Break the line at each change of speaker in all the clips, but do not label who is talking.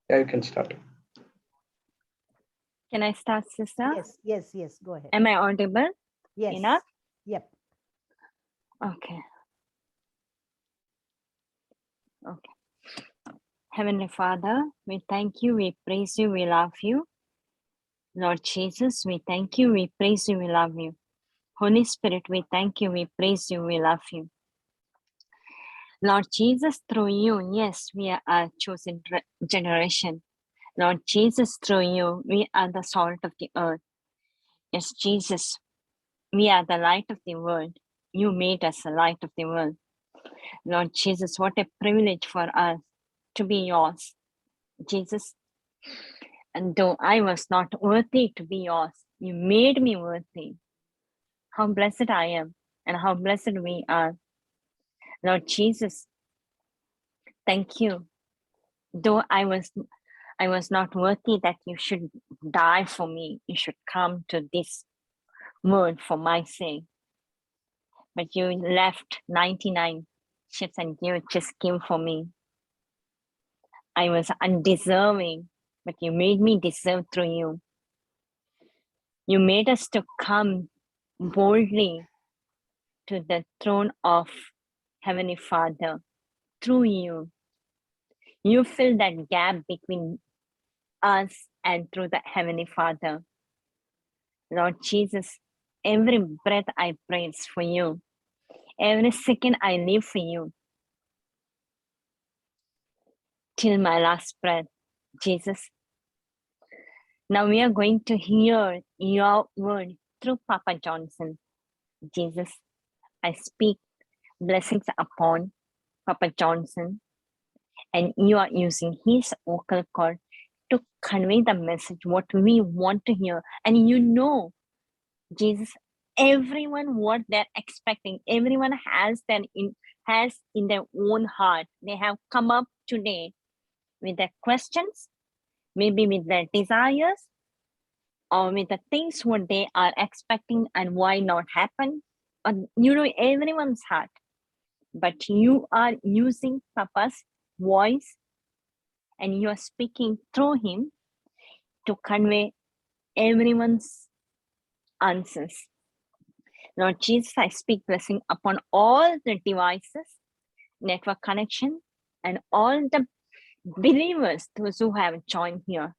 Yeah, you can start.
Can I start, sister?
Yes. Go ahead.
Am I audible?
Yes.
Enough?
Yep.
Okay. Heavenly Father, we thank you, we praise you, we love you. Lord Jesus, we thank you, we praise you, we love you. Holy Spirit, we thank you, we praise you, we love you. Lord Jesus, through you, yes, we are a chosen generation. Lord Jesus, through you, we are the salt of the earth. Yes, Jesus, we are the light of the world. You made us the light of the world. Lord Jesus, what a privilege for us to be yours. Jesus, and though I was not worthy to be yours, you made me worthy. How blessed I am and how blessed we are. Lord Jesus, thank you. Though I was not worthy that you should die for me, you should come to this world for my sake. But you left 99 ships and you just came for me. I was undeserving, but you made me deserve through you. You made us to come boldly to the throne of Heavenly Father through you. You fill that gap between us and through the Heavenly Father. Lord Jesus, every breath I praise for you. Every second I live for you. Till my last breath, Jesus. Now we are going to hear your word through Papa Johnson. Jesus, I speak blessings upon Papa Johnson, and you are using his vocal cord to convey the message, what we want to hear. And you know, Jesus, everyone what they're expecting, everyone has in their own heart. They have come up today with their questions, maybe with their desires, or with the things what they are expecting and why not happen. You know everyone's heart, but you are using Papa's voice and you are speaking through him to convey everyone's answers. Lord Jesus, I speak blessing upon all the devices, network connection, and all the believers, those who have joined here,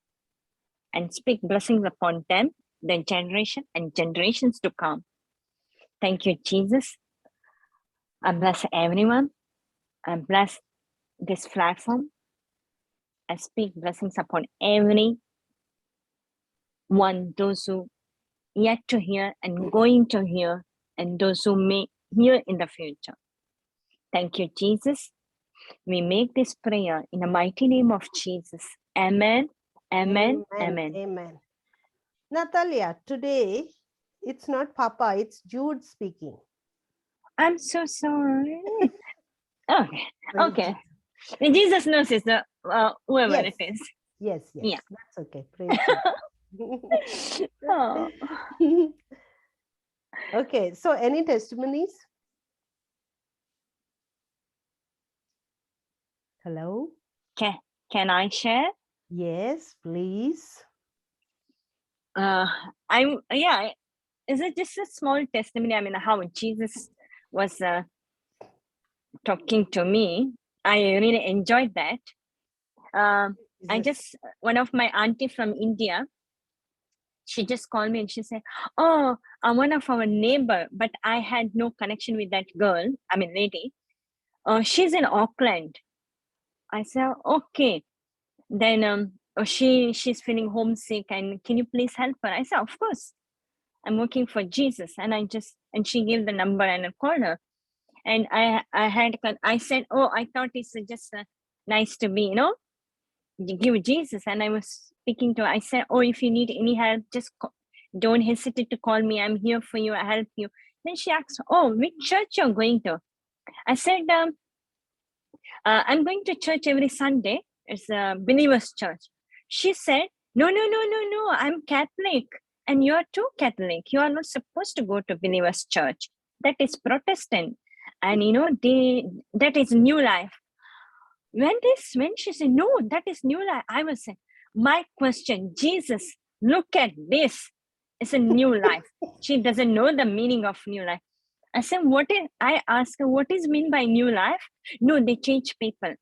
and speak blessings upon them, their generation and generations to come. Thank you, Jesus. I bless everyone. I bless this platform. I speak blessings upon every one, those who yet to hear and going to hear, and those who may hear in the future. Thank you, Jesus. We make this prayer in the mighty name of Jesus. Amen. Amen. Amen.
Amen. Natalia, today it's not Papa, it's Jude speaking.
I'm so sorry. Okay. Jesus knows it's whoever
yes.
it is.
Yes.
Yeah.
That's okay. Praise
Oh.
Okay, so any testimonies? Hello?
Can I share?
Yes, please.
Is it just a small testimony? I mean, how Jesus was talking to me. I really enjoyed that. One of my auntie from India, she just called me and she said, oh, I'm one of our neighbor, but I had no connection with that girl, lady. She's in Auckland. I said, okay. Then she's feeling homesick and can you please help her? I said, of course. I'm working for Jesus. And she gave the number and I called her. And I said, oh, I thought it's just nice to be, give Jesus. And I was speaking to her. I said, oh, if you need any help, just don't hesitate to call me. I'm here for you. I help you. Then she asked, oh, which church you're going to? I said, I'm going to church every Sunday. It's a believer's church. She said, no, I'm Catholic. And you're too Catholic. You are not supposed to go to believer's church. That is Protestant. And that is new life. when she said, no, that is new life, I was saying, my question, Jesus, look at this. It's a new life. She doesn't know the meaning of new life. I said, I asked her, what is mean by new life? No, they change people.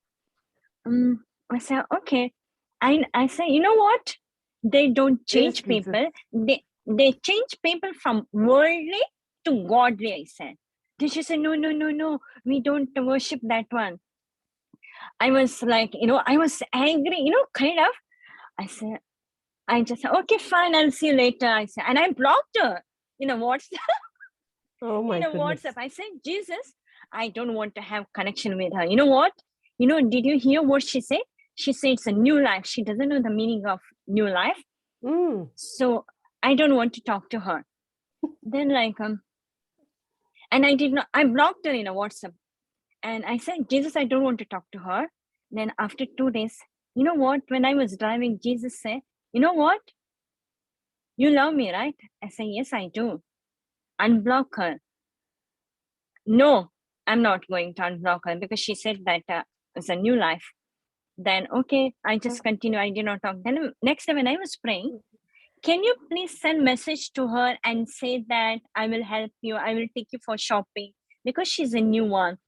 I said, okay. I say, you know what? They don't change people. They change people from worldly to godly, I said. Then she said, no, we don't worship that one. I was like, I was angry, kind of. I just said, okay, fine, I'll see you later. I said, and I blocked her in a WhatsApp.
Oh my goodness.
WhatsApp. I said, Jesus, I don't want to have connection with her. You know what? Did you hear what she said? She said it's a new life. She doesn't know the meaning of new life. So I don't want to talk to her. Then and I blocked her in a WhatsApp. And I said, Jesus, I don't want to talk to her. Then after 2 days, you know what? When I was driving, Jesus said, you know what? You love me, right? I said, yes, I do. Unblock her. No, I'm not going to unblock her because she said that it's a new life. Then, okay, I just continue. I did not talk. Then next time when I was praying, can you please send message to her and say that I will help you. I will take you for shopping because she's a new one.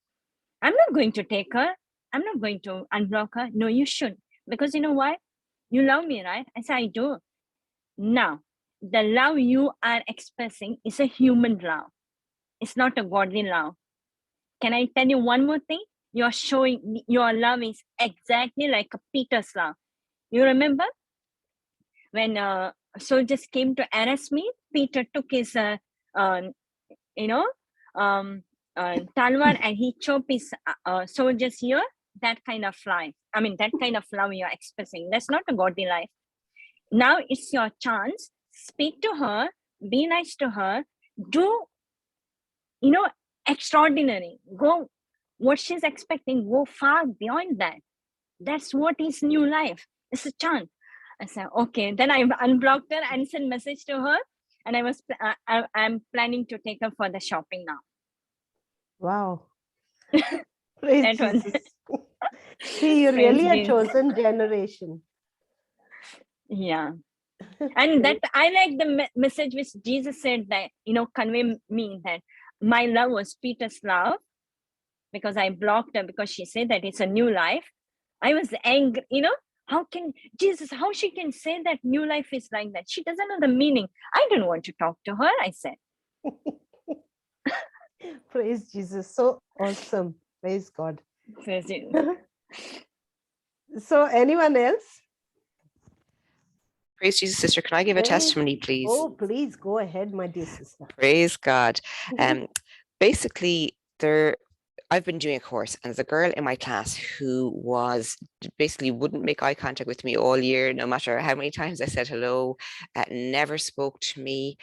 I'm not going to take her. I'm not going to unblock her. No, you should. Because you know why? You love me, right? I said, I do. Now, the love you are expressing is a human love. It's not a godly love. Can I tell you one more thing? You're showing your love is exactly like a Peter's love. You remember when soldiers came to arrest me? Peter took his, talwar and he chopped his soldier's ear. That kind of life. I mean, that kind of love you're expressing. That's not a godly life. Now it's your chance. Speak to her. Be nice to her. Do, extraordinary. Go, what she's expecting, go far beyond that. That's what is new life. It's a chance. I said, okay. Then I unblocked her and sent message to her. And I'm planning to take her for the shopping now.
Wow. Praise
That
Jesus. See, you're really a chosen generation.
Yeah. And that I like the message which Jesus said that, convey me that my love was Peter's love because I blocked her because she said that it's a new life. I was angry, how she can say that new life is like that? She doesn't know the meaning. I don't want to talk to her, I said.
Praise Jesus. So awesome. Praise God.
Praise you.
So anyone else?
Praise Jesus, sister. Can I give a testimony, please?
Oh, please go ahead, my dear sister.
Praise God. Basically, I've been doing a course, and there's a girl in my class who wouldn't make eye contact with me all year, no matter how many times I said hello, never spoke to me.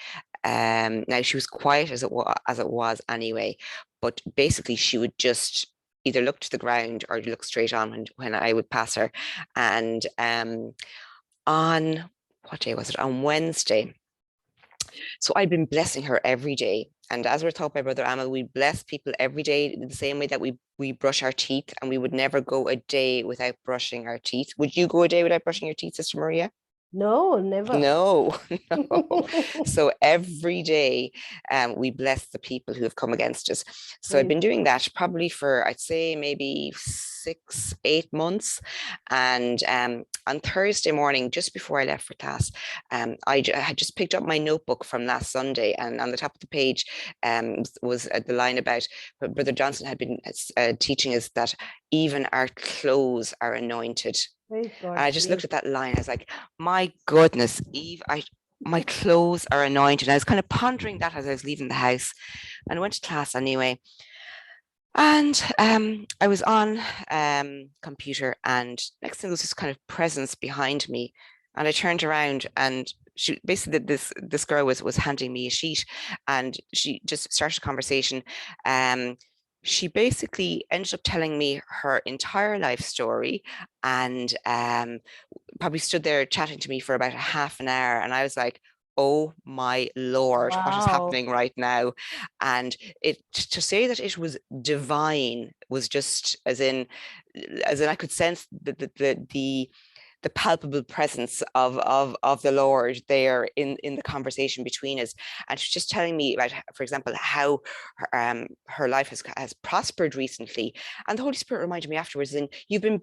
Now she was quiet as it was anyway, but basically she would just either look to the ground or look straight on when I would pass her. And on what day was it? On Wednesday. So I'd been blessing her every day. And as we're taught by Brother Amal, we bless people every day in the same way that we brush our teeth, and we would never go a day without brushing our teeth. Would you go a day without brushing your teeth, Sister Maria?
No, never.
No. So every day we bless the people who have come against us. So I've been doing that probably for, I'd say, maybe 6-8 months. And on Thursday morning, just before I left for class, I had just picked up my notebook from last Sunday, and on the top of the page was the line about what Brother Johnson had been teaching us, that even our clothes are anointed.
God,
I just looked at that line. I was like, my goodness, Eve, my clothes are anointed. I was kind of pondering that as I was leaving the house, and I went to class anyway. And I was on computer, and next thing there was this kind of presence behind me, and I turned around, and she basically, this girl was handing me a sheet, and she just started a conversation. She basically ended up telling me her entire life story, and probably stood there chatting to me for about a half an hour. And I was like, oh my Lord, what is
Wow.
happening right now? And to say that it was divine was just as in I could sense the palpable presence of the Lord there in the conversation between us. And she's just telling me about, for example, how her life has prospered recently. And the Holy Spirit reminded me afterwards, and you've been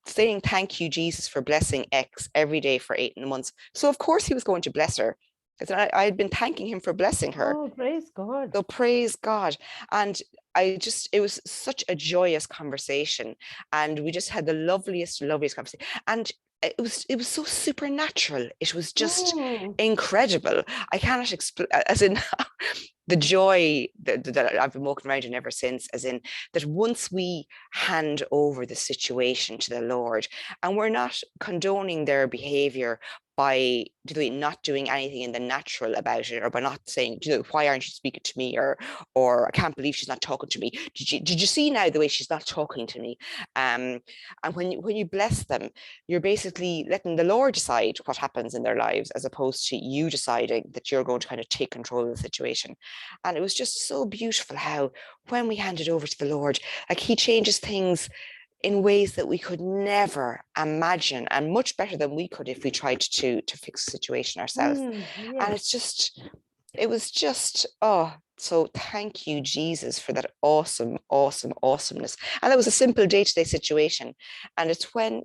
saying thank you, Jesus, for blessing X every day for 8 months. So of course he was going to bless her. I had been thanking him for blessing her.
Oh, praise God.
So praise God. And it was such a joyous conversation. And we just had the loveliest conversation. And it was so supernatural. It was just incredible. I cannot explain, as in the joy that I've been walking around in ever since, as in that once we hand over the situation to the Lord, and we're not condoning their behavior by not doing anything in the natural about it, or by not saying, why aren't you speaking to me, or I can't believe she's not talking to me. Did you see now the way she's not talking to me? And when you bless them, you're basically letting the Lord decide what happens in their lives, as opposed to you deciding that you're going to kind of take control of the situation. And it was just so beautiful how when we hand it over to the Lord, like he changes things in ways that we could never imagine, and much better than we could if we tried to fix the situation ourselves. And it was just, oh, so thank you, Jesus, for that awesomeness. And that was a simple day-to-day situation. And it's when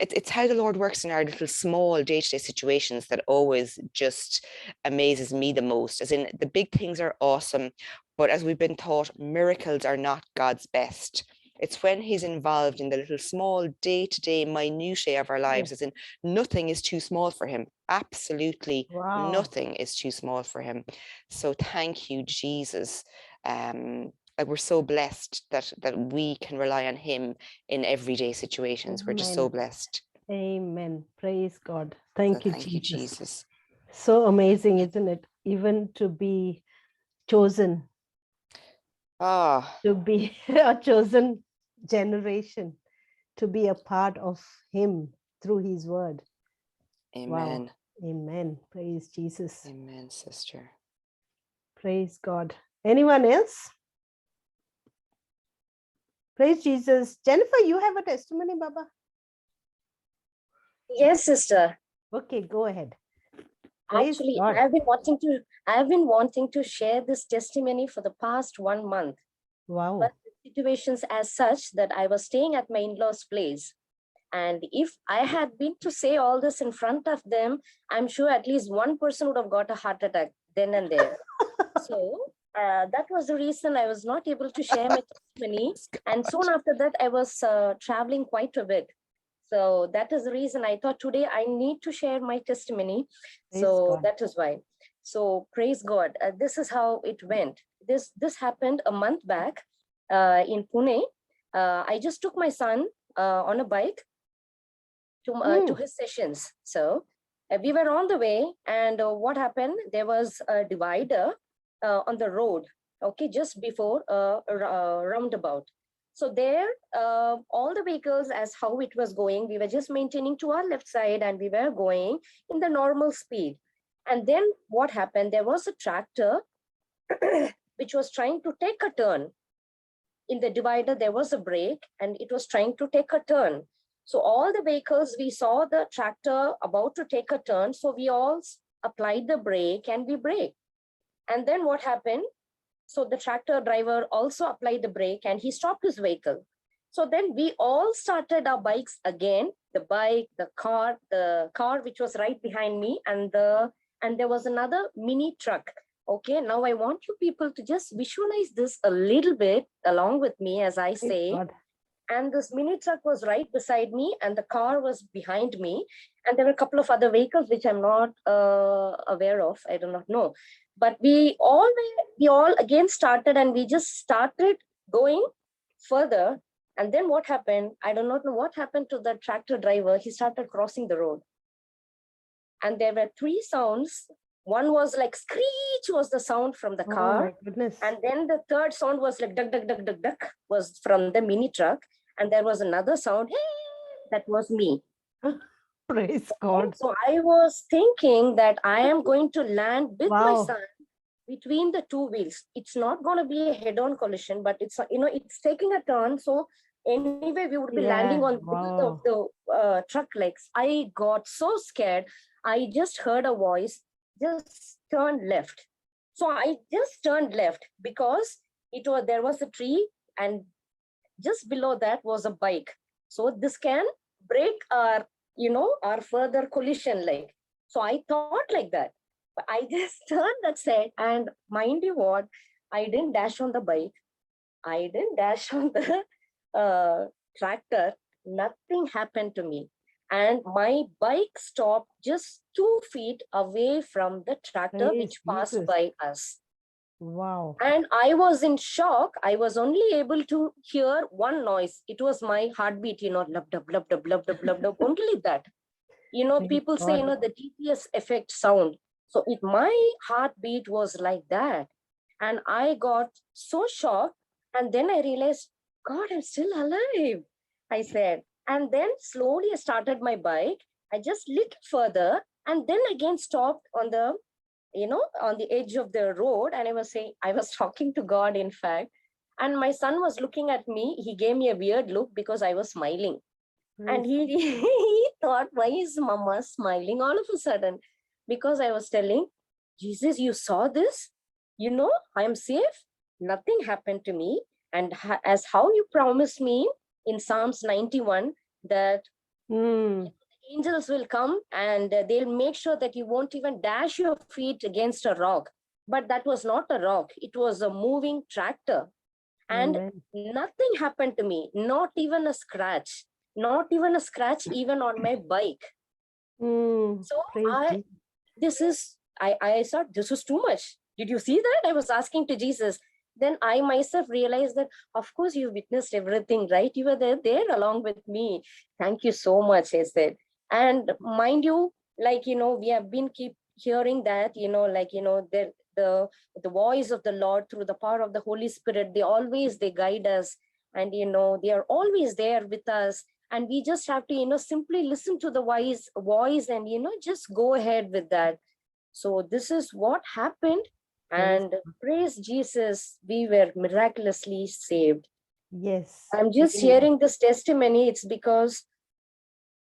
it's how the Lord works in our little small day-to-day situations that always just amazes me the most. As in, the big things are awesome, but as we've been taught, miracles are not God's best. It's when he's involved in the little small day-to-day minutiae of our lives, as in nothing is too small for him. Absolutely nothing is too small for him. So thank you, Jesus. Like, we're so blessed that we can rely on him in everyday situations. We're just so blessed.
Amen. Praise God. Thank you,
Jesus.
So amazing, isn't it? Even to be chosen. To be a chosen generation, to be a part of him through his word.
Amen.
Wow. Amen. Praise Jesus.
Amen, sister.
Praise God. Anyone else? Praise Jesus. Jennifer, you have a testimony, Baba?
Yes, sister.
Okay, go ahead. Praise
Actually,
God.
I have been wanting to share this testimony for the past 1 month.
Wow.
But the situations as such that I was staying at my in-laws' place. And if I had been to say all this in front of them, I'm sure at least one person would have got a heart attack then and there. So that was the reason I was not able to share my testimony. And soon after that, I was traveling quite a bit. So that is the reason I thought today I need to share my testimony. So that is why. So praise God. This is how it went. This happened a month back in Pune. I just took my son on a bike to his sessions. So we were on the way, and what happened? There was a divider on the road. Okay, just before a roundabout. So there, all the vehicles, as how it was going, we were just maintaining to our left side, and we were going in the normal speed. And then what happened? There was a tractor which was trying to take a turn. In the divider, there was a brake, and it was trying to take a turn. So all the vehicles, we saw the tractor about to take a turn. So we all applied the brake and we braked. And then what happened? So the tractor driver also applied the brake and he stopped his vehicle. So then we all started our bikes again, the bike, the car which was right behind me, and there was another mini truck. Okay, now I want you people to just visualize this a little bit along with me as I say. And this mini truck was right beside me and the car was behind me. And there were a couple of other vehicles which I'm not aware of. I do not know. But we all again started, and we just started going further. And then what happened? I do not know what happened to the tractor driver. He started crossing the road. And there were 3 sounds. One was like screech was the sound from the car.
Oh my goodness.
And then the third sound was like duck, duck, duck, duck, duck was from the mini truck. And there was another sound, hey, that was me.
Praise God.
So I was thinking that I am going to land with my
Wow.
son between the two wheels. It's not going to be a head-on collision, but it's, it's taking a turn. So anyway, we would be landing
Yeah.
on the middle of
Wow.
the truck legs. I got so scared. I just heard a voice, just turn left. So I just turned left because there was a tree, and just below that was a bike. So this can break our further collision leg. So I thought like that. But I just turned that side, and mind you what, I didn't dash on the bike. I didn't dash on the tractor. Nothing happened to me. And my bike stopped just 2 feet away from the tractor
Praise
which passed
Jesus.
by us.
Wow.
And I was in shock. I was only able to hear one noise. It was my heartbeat, lub, dub, lub, dub, lub, dub, lub, dub, only that.
Praise
People say,
God.
the GPS effect sound. So my heartbeat was like that. And I got so shocked. And then I realized, God, I'm still alive, I said. And then slowly I started my bike. I just little further and then again stopped on the edge of the road. And I was talking to God, in fact. And my son was looking at me. He gave me a weird look because I was smiling. And
Praise
he thought, why is mama smiling all of a sudden? Because I was telling, Jesus, you saw this? I'm safe. Nothing happened to me. And as how you promised me in Psalms 91, that angels will come and they'll make sure that you won't even dash your feet against a rock. But that was not a rock. It was a moving tractor. And
Amen.
nothing happened to me, not even a scratch, even on my bike. So
Praise Jesus.
I thought this was too much. Did you see that? I was asking to Jesus. Then I myself realized that, of course, you witnessed everything, right? You were there along with me. Thank you so much, I said. And mind you, we have been keep hearing that, the voice of the Lord through the power of the Holy Spirit, they guide us, and they are always there with us. And we just have to simply listen to the voice and just go ahead with that. So this is what happened. And praise Jesus, we were miraculously saved.
Yes.
I'm just
Amen.
sharing this testimony. It's because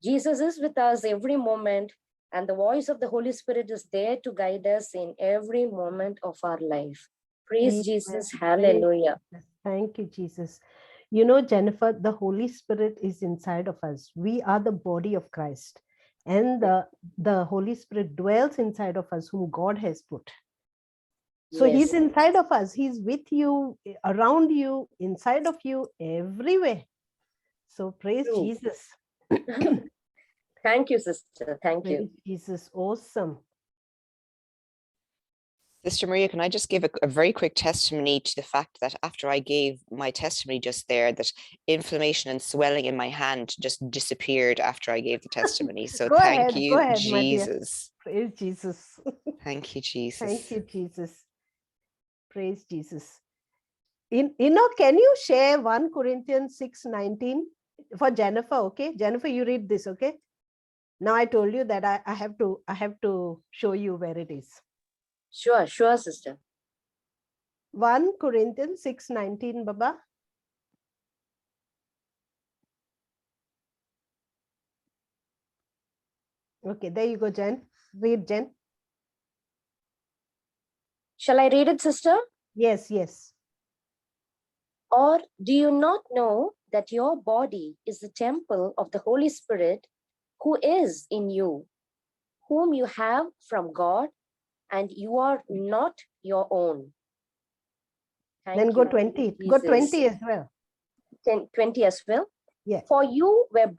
Jesus is with us every moment, and the voice of the Holy Spirit is there to guide us in every moment of our life. Praise
Amen.
Jesus.
Praise
Hallelujah.
Jesus. Thank you, Jesus. Jennifer, the Holy Spirit is inside of us. We are the body of Christ, and the Holy Spirit dwells inside of us, whom God has put. So he's inside of us. He's with you, around you, inside of you, everywhere. So praise Jesus.
Thank you, sister. Thank you.
Praise Jesus. Awesome.
Sister Maria, can I just give a very quick testimony to the fact that after I gave my testimony just there, that inflammation and swelling in my hand just disappeared after I gave the testimony. So thank you, Jesus.
Praise Jesus.
Thank you, Jesus.
Thank you, Jesus. Praise Jesus. Can you share 1 Corinthians 6:19 for Jennifer? Okay, Jennifer, you read this. Okay. Now I told you that I have to show you where it is.
Sure, sister.
1 Corinthians 6:19, Baba. Okay, there you go, Jen. Read, Jen.
Shall I read it, sister?
Yes.
Or do you not know that your body is the temple of the Holy Spirit who is in you, whom you have from God, and you are not your own?
Then go 20. Go 20 as well.
20 as well?
Yes.
For you were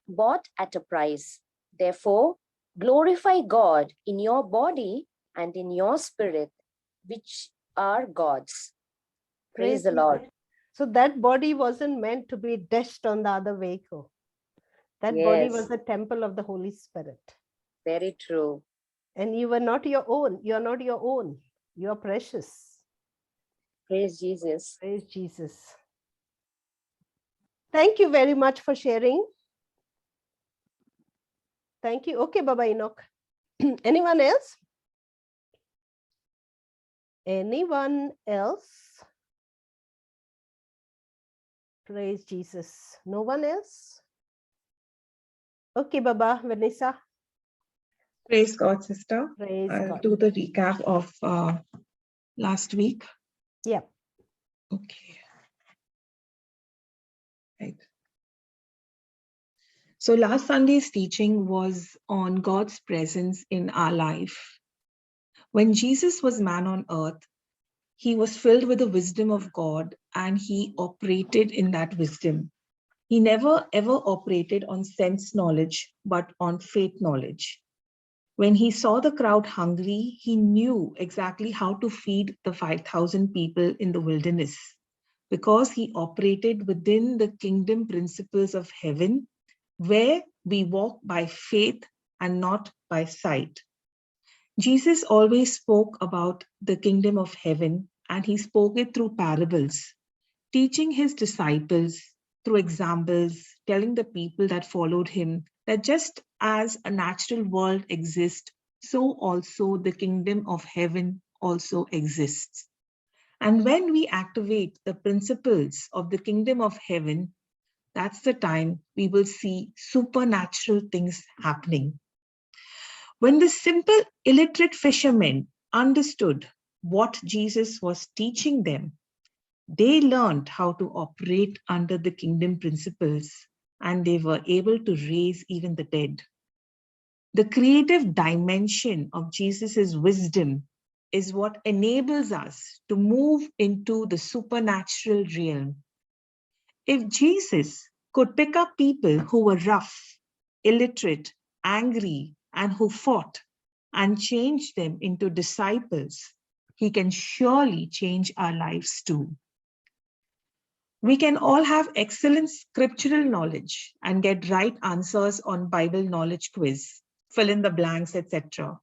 bought at a price. Therefore, glorify God in your body and in your spirit, which are God's. Praise the Lord.
So that body wasn't meant to be dashed on the other vehicle. That body was the temple of the Holy Spirit.
Very true.
And you were not your own. You're not your own. You're precious.
Praise Jesus.
Praise Jesus. Thank you very much for sharing. Thank you. Okay, Baba Enoch. Anyone else? Anyone else? Praise Jesus. No one else? Okay, Baba, Vanessa.
Praise God, sister.
Praise
I'll
God.
do the recap of last week.
Yeah.
Okay. Right. So last Sunday's teaching was on God's presence in our life. When Jesus was man on earth, he was filled with the wisdom of God and he operated in that wisdom. He never ever operated on sense knowledge, but on faith knowledge. When he saw the crowd hungry, he knew exactly how to feed the 5,000 people in the wilderness because he operated within the kingdom principles of heaven, where we walk by faith and not by sight. Jesus always spoke about the kingdom of heaven, and he spoke it through parables, teaching his disciples through examples, telling the people that followed him that just as a natural world exists, so also the kingdom of heaven also exists. And when we activate the principles of the kingdom of heaven, that's the time we will see supernatural things happening. When the simple illiterate fishermen understood what Jesus was teaching them, they learned how to operate under the kingdom principles, and they were able to raise even the dead. The creative dimension of Jesus's wisdom is what enables us to move into the supernatural realm. If Jesus could pick up people who were rough, illiterate, angry, and who fought, and change them into disciples, he can surely change our lives too. We can all have excellent scriptural knowledge and get right answers on Bible knowledge quiz, fill in the blanks, etc.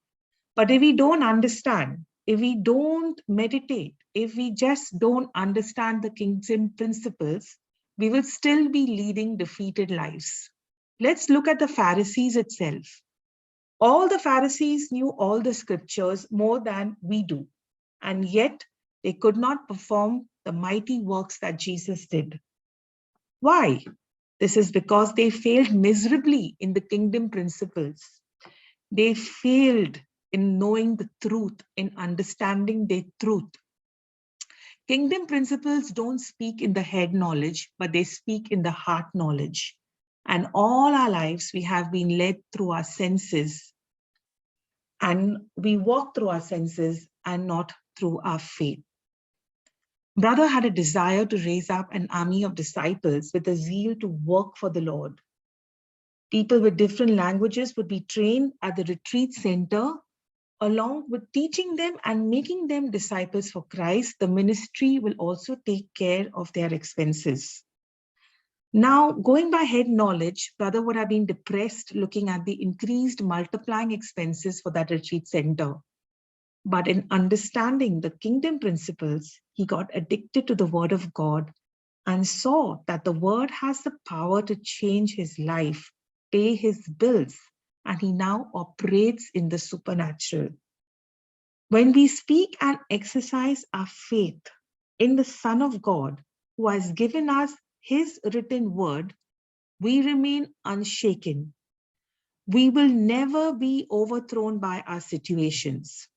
But if we don't understand, if we don't meditate, if we just don't understand the kingdom principles, we will still be leading defeated lives. Let's look at the Pharisees itself. All the Pharisees knew all the scriptures more than we do, and yet they could not perform the mighty works that Jesus did. Why? This is because they failed miserably in the kingdom principles. They failed in knowing the truth, in understanding the truth. Kingdom principles don't speak in the head knowledge, but they speak in the heart knowledge. And all our lives, we have been led through our senses. And we walk through our senses and not through our faith. Brother had a desire to raise up an army of disciples with a zeal to work for the Lord. People with different languages would be trained at the retreat center. Along with teaching them and making them disciples for Christ, the ministry will also take care of their expenses. Now, going by head knowledge, brother would have been depressed looking at the increased multiplying expenses for that retreat center. But in understanding the kingdom principles, he got addicted to the word of God and saw that the word has the power to change his life, pay his bills, and he now operates in the supernatural. When we speak and exercise our faith in the Son of God, who has given us his written word, we remain unshaken. We will never be overthrown by our situations.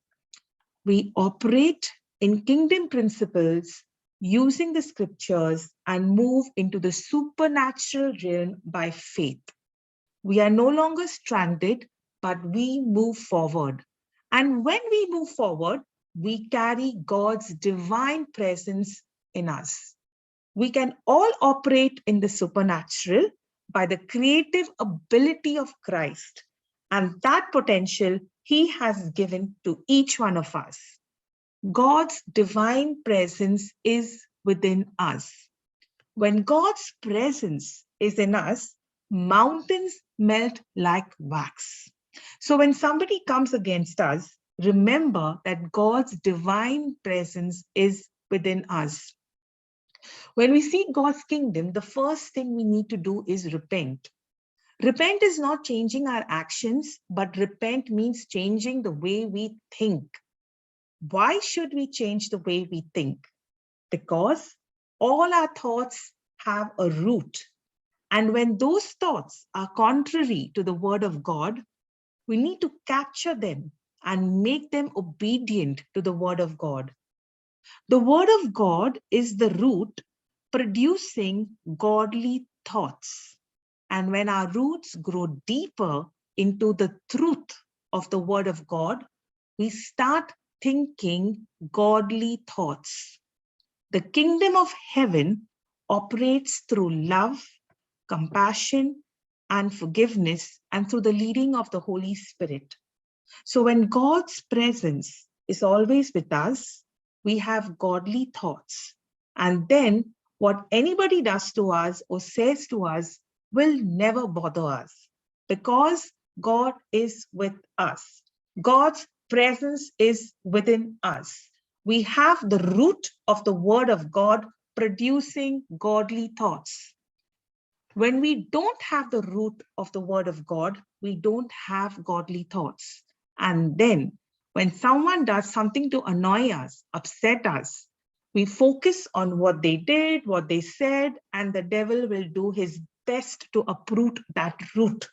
We operate in kingdom principles using the scriptures and move into the supernatural realm by faith. We are no longer stranded, but we move forward. And when we move forward, we carry God's divine presence in us. We can all operate in the supernatural by the creative ability of Christ. And that potential he has given to each one of us. God's divine presence is within us. When God's presence is in us, mountains melt like wax. So when somebody comes against us, remember that God's divine presence is within us. When we seek God's kingdom, the first thing we need to do is repent. Repent is not changing our actions, but repent means changing the way we think. Why should we change the way we think? Because all our thoughts have a root. And when those thoughts are contrary to the word of God, we need to capture them and make them obedient to the word of God. The word of God is the root producing godly thoughts. And when our roots grow deeper into the truth of the word of God, we start thinking godly thoughts. The kingdom of heaven operates through love, compassion, and forgiveness, and through the leading of the Holy Spirit. So when God's presence is always with us, we have godly thoughts. And then what anybody does to us or says to us will never bother us, because God is with us. God's presence is within us. We have the root of the word of God producing godly thoughts. When we don't have the root of the word of God, we don't have godly thoughts. And then when someone does something to annoy us, upset us, we focus on what they did, what they said, and the devil will do his best to uproot that root,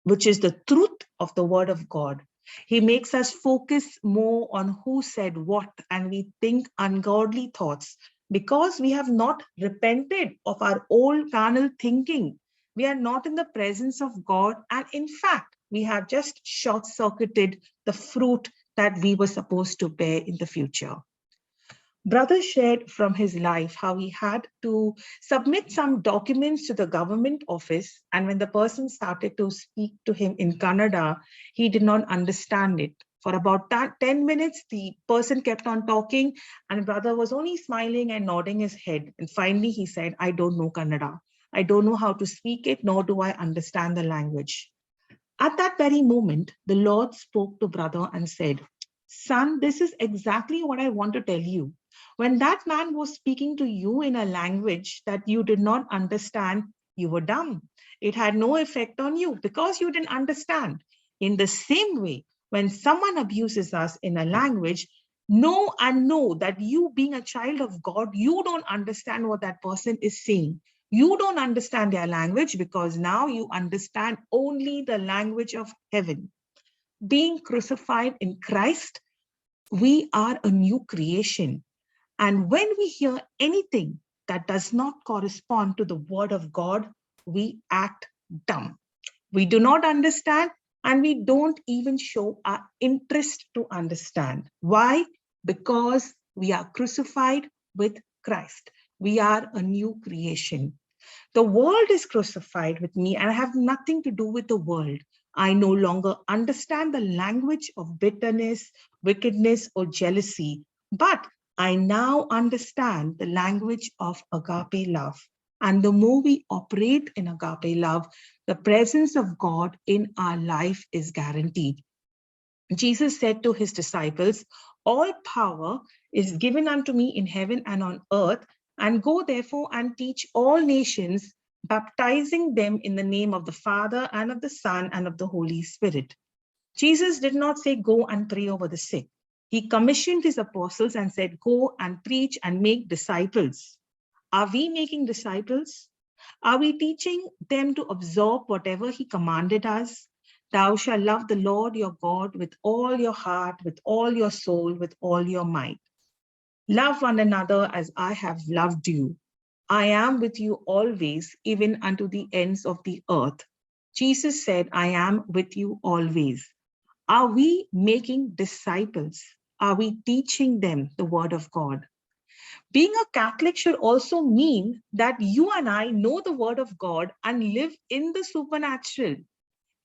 which is the truth of the word of God. He makes us focus more on who said what, and we think ungodly thoughts because we have not repented of our old carnal thinking. We are not in the presence of God, and in fact, we have just short-circuited the fruit that we were supposed to bear in the future. Brother shared from his life how he had to submit some documents to the government office, and when the person started to speak to him in Kannada, he did not understand it. For about 10 minutes, the person kept on talking, and brother was only smiling and nodding his head. And finally, he said, "I don't know Kannada. I don't know how to speak it, nor do I understand the language." At that very moment, the Lord spoke to brother and said, "Son, this is exactly what I want to tell you. When that man was speaking to you in a language that you did not understand, you were dumb. It had no effect on you because you didn't understand. In the same way, when someone abuses us in a language, know that you, being a child of God, you don't understand what that person is saying. You don't understand their language because now you understand only the language of heaven. Being crucified in Christ, we are a new creation. And when we hear anything that does not correspond to the word of God, we act dumb. We do not understand, and we don't even show our interest to understand. Why? Because we are crucified with Christ. We are a new creation. The world is crucified with me, and I have nothing to do with the world. I no longer understand the language of bitterness, wickedness, or jealousy, but I now understand the language of agape love. And the more we operate in agape love, the presence of God in our life is guaranteed. Jesus said to his disciples, "All power is given unto me in heaven and on earth, and go therefore and teach all nations, baptizing them in the name of the Father and of the Son and of the Holy Spirit." Jesus did not say, "Go and pray over the sick." He commissioned his apostles and said, "Go and preach and make disciples." Are we making disciples? Are we teaching them to absorb whatever he commanded us? Thou shalt love the Lord your God with all your heart, with all your soul, with all your might. Love one another as I have loved you. I am with you always, even unto the ends of the earth. Jesus said, "I am with you always." Are we making disciples? Are we teaching them the word of God? Being a Catholic should also mean that you and I know the word of God and live in the supernatural.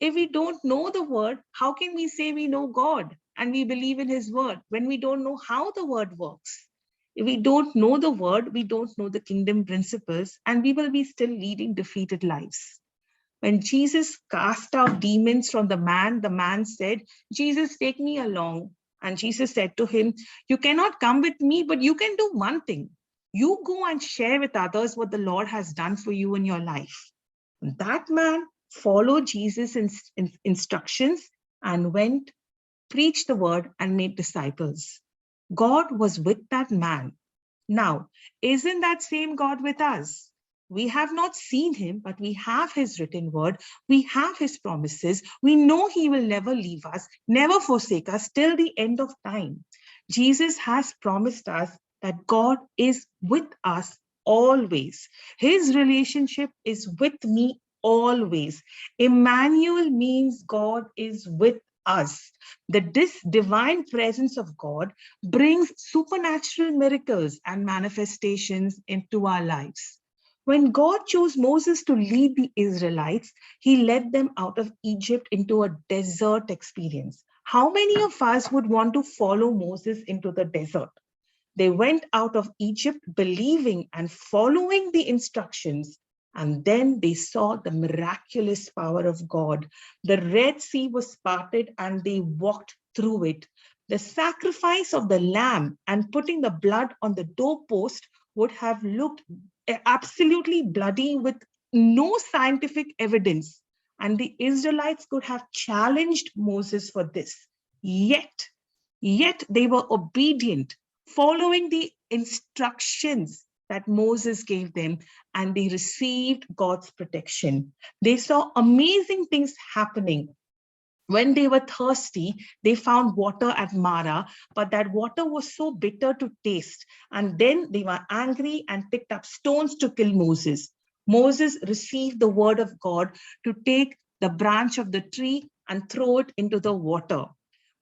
If we don't know the word, how can we say we know God and we believe in his word when we don't know how the word works? If we don't know the word, we don't know the kingdom principles, and we will be still leading defeated lives. When Jesus cast out demons from the man said, "Jesus, take me along." And Jesus said to him, "You cannot come with me, but you can do one thing. You go and share with others what the Lord has done for you in your life." That man followed Jesus' instructions and went, preached the word, and made disciples. God was with that man. Now, isn't that same God with us? We have not seen him, but we have his written word. We have his promises. We know he will never leave us, never forsake us till the end of time. Jesus has promised us that God is with us always. His relationship is with me always. Emmanuel means God is with us. This divine presence of God brings supernatural miracles and manifestations into our lives. When God chose Moses to lead the Israelites, he led them out of Egypt into a desert experience. How many of us would want to follow Moses into the desert? They went out of Egypt believing and following the instructions, and then they saw the miraculous power of God. The Red Sea was parted and they walked through it. The sacrifice of the lamb and putting the blood on the doorpost would have looked absolutely bloody with no scientific evidence. And the Israelites could have challenged Moses for this. Yet they were obedient, following the instructions that Moses gave them, and they received God's protection. They saw amazing things happening. When they were thirsty, they found water at Mara, but that water was so bitter to taste. And then they were angry and picked up stones to kill Moses. Moses received the word of God to take the branch of the tree and throw it into the water.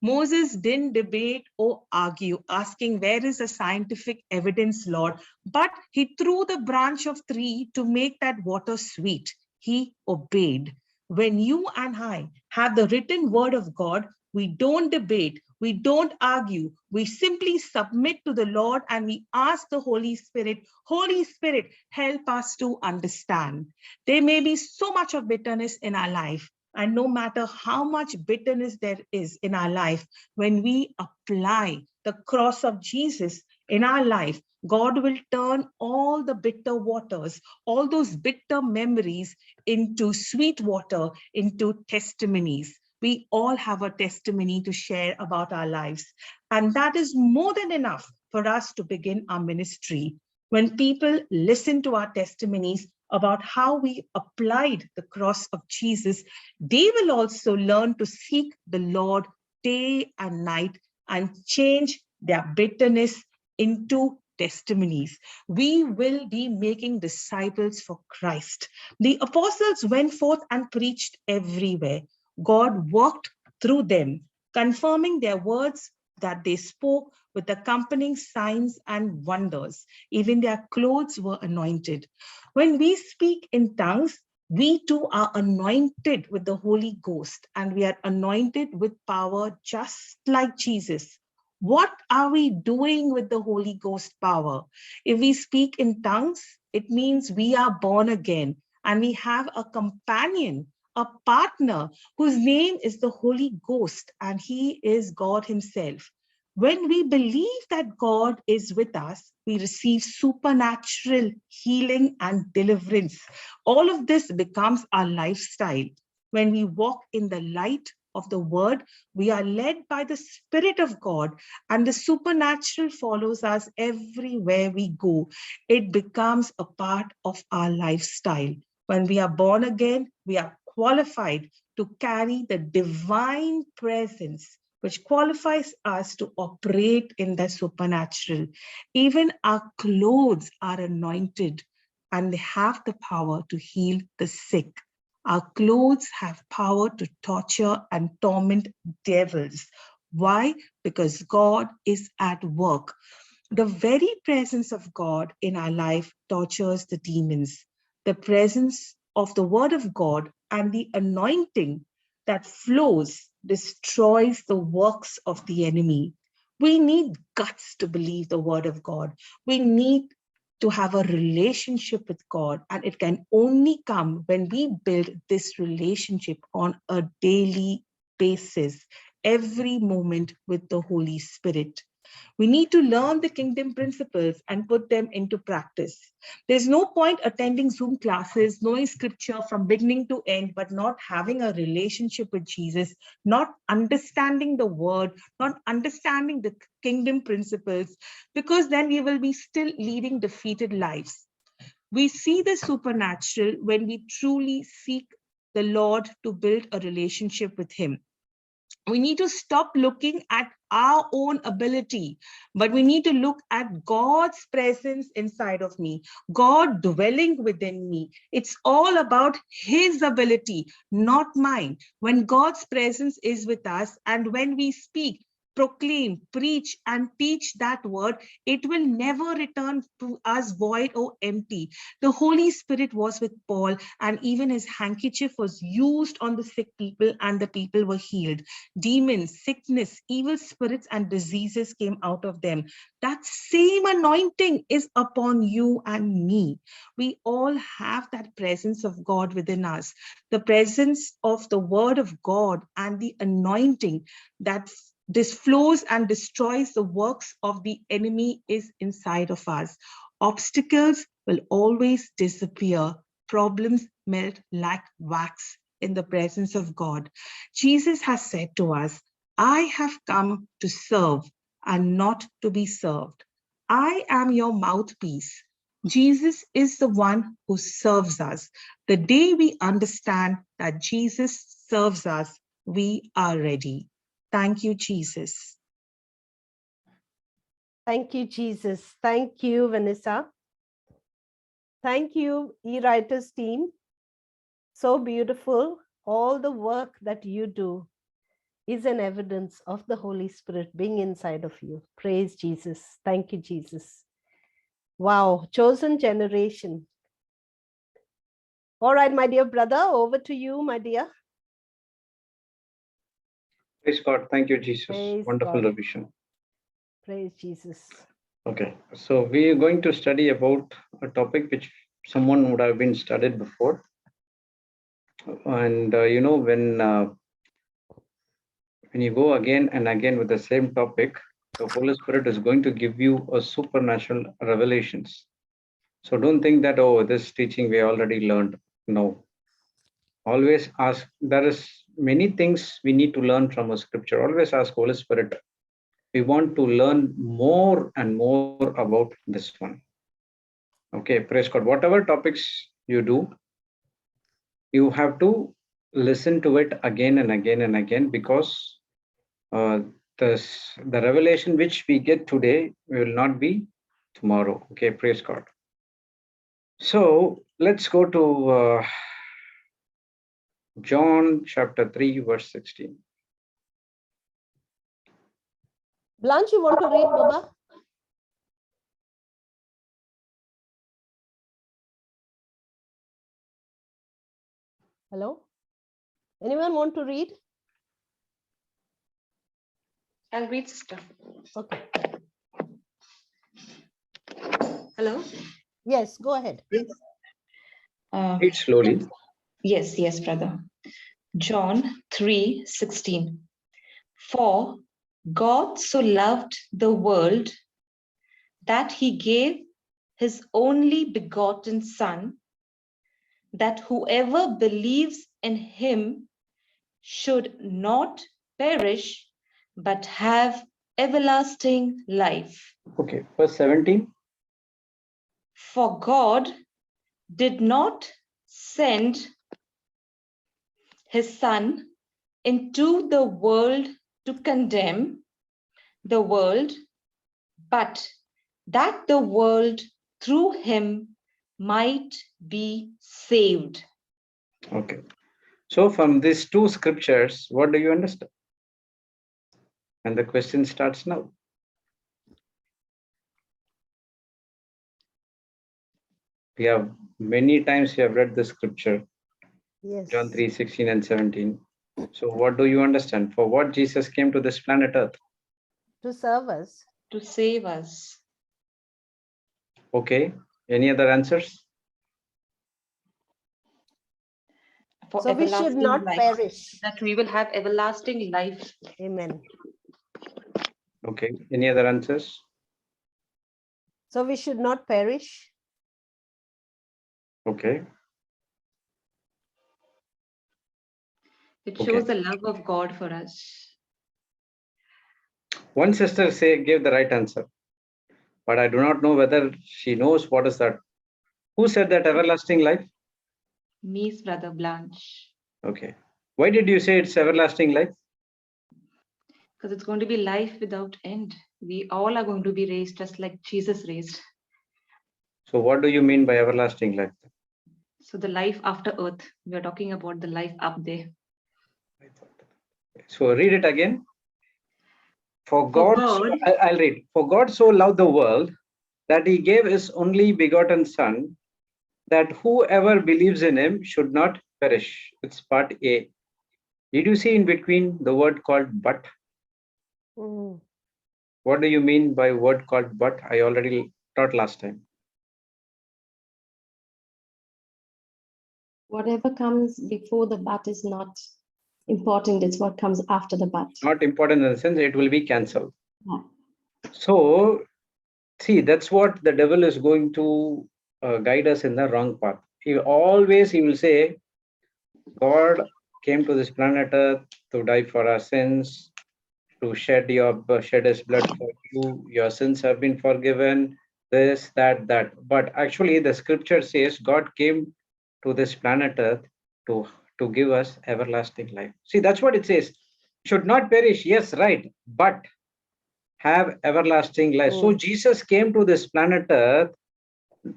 Moses didn't debate or argue, asking, where is the scientific evidence, Lord? But he threw the branch of tree to make that water sweet. He obeyed. When you and I have the written word of God, we don't debate, we don't argue, we simply submit to the Lord and we ask the Holy Spirit, help us to understand. There may be so much of bitterness in our life, and no matter how much bitterness there is in our life, when we apply the cross of Jesus in our life, God will turn all the bitter waters, all those bitter memories into sweet water, into testimonies. We all have a testimony to share about our lives. And that is more than enough for us to begin our ministry. When people listen to our testimonies about how we applied the cross of Jesus, they will also learn to seek the Lord day and night and change their bitterness into testimonies. We will be making disciples for Christ. The apostles went forth and preached everywhere. God worked through them, confirming their words that they spoke with accompanying signs and wonders. Even their clothes were anointed. When we speak in tongues, we too are anointed with the Holy Ghost, and we are anointed with power just like Jesus. What are we doing with the Holy Ghost power? If we speak in tongues, it means we are born again and we have a companion, a partner whose name is the Holy Ghost, and he is God himself. When we believe that God is with us, we receive supernatural healing and deliverance. All of this becomes our lifestyle. When we walk in the light of the word, we are led by the Spirit of God, and the supernatural follows us everywhere we go. It becomes a part of our lifestyle. When we are born again, we are qualified to carry the divine presence, which qualifies us to operate in the supernatural. Even our clothes are anointed and they have the power to heal the sick. Our clothes have power to torture and torment devils. Why? Because God is at work. The very presence of God in our life tortures the demons. The presence of the word of God and the anointing that flows destroys the works of the enemy. We need guts to believe the word of God. We need to have a relationship with God, and it can only come when we build this relationship on a daily basis, every moment with the Holy Spirit. We need to learn the kingdom principles and put them into practice. There's no point attending Zoom classes, knowing scripture from beginning to end, but not having a relationship with Jesus, not understanding the word, not understanding the kingdom principles, because then we will be still leading defeated lives. We see the supernatural when we truly seek the Lord to build a relationship with him. We need to stop looking at our own ability, but we need to look at God's presence inside of me, God dwelling within me. It's all about his ability, not mine. When God's presence is with us and when we speak, proclaim, preach, and teach that word, it will never return to us void or empty. The Holy Spirit was with Paul, and even his handkerchief was used on the sick people, and the people were healed. Demons, sickness, evil spirits, and diseases came out of them. That same anointing is upon you and me. We all have that presence of God within us, the presence of the word of God and the anointing that this flows and destroys the works of the enemy is inside of us. Obstacles will always disappear. Problems melt like wax in the presence of God. Jesus has said to us, I have come to serve and not to be served. I am your mouthpiece. Jesus is the one who serves us. The day we understand that Jesus serves us, we are ready. Thank you, Jesus.
Thank you, Jesus. Thank you, Vanessa. Thank you, eWriters team. So beautiful. All the work that you do is an evidence of the Holy Spirit being inside of you. Praise Jesus. Thank you, Jesus. Wow, chosen generation. All right, my dear brother, over to you, my dear.
Praise God. Thank you, Jesus.
Praise
Wonderful
God.
revision.
Praise Jesus.
Okay, so we are going to study about a topic which someone would have been studied before. And when you go again and again with the same topic, the Holy Spirit is going to give you a supernatural revelations. So don't think that, oh, this teaching we already learned. No. Always ask. There is many things we need to learn from a scripture. Always ask Holy Spirit. We want to learn more and more about this one. Okay, praise God. Whatever topics you do, you have to listen to it again and again and again, because the revelation which we get today will not be tomorrow. Okay, praise God. So let's go to John chapter 3, verse 16.
Blanche, you want to read, Baba? Hello? Anyone want to read?
I'll read, sister.
Okay.
Hello?
Yes, go ahead.
Yes.
Read slowly.
Yes, brother. John 3:16. For God so loved the world that he gave his only begotten Son, that whoever believes in him should not perish, but have everlasting life.
Okay, verse 17.
For God did not send his Son into the world to condemn the world, but that the world through him might be saved.
Okay. So from these two scriptures, what do you understand? And the question starts now. We have many times we have read the scripture,
Yes.
John 3:16 and 17. So what do you understand? For what Jesus came to this planet Earth?
To serve us.
To save us.
Okay. Any other answers?
For
So we should not
life,
perish.
that we will have everlasting life.
Amen.
Okay. Any other answers?
So we should not perish.
Okay.
It
Okay.
shows the love of God for us.
One sister gave the right answer, but I do not know whether she knows what is that. Who said that everlasting life?
Me's brother Blanche.
Okay. Why did you say it's everlasting life?
Because it's going to be life without end. We all are going to be raised just like Jesus raised.
So what do you mean by everlasting life?
So the life after earth, we are talking about the life up there.
So read it again. For
For
God,
God,
I'll read. For God so loved the world that he gave his only begotten Son, that whoever believes in him should not perish. It's part A. Did you see in between the word called but?
Mm.
What do you mean by word called but? I already taught last time.
Whatever comes before the but is not important. It's what comes after the but.
Not important in the sense it will be cancelled.
Yeah.
So, see, that's what the devil is going to guide us in the wrong path. He will say, God came to this planet Earth to die for our sins, to shed his blood for you. Your sins have been forgiven. This, that. But actually, the scripture says God came to this planet Earth to give us everlasting life. See, that's what it says. Should not perish. Yes, right. But have everlasting life. So Jesus came to this planet Earth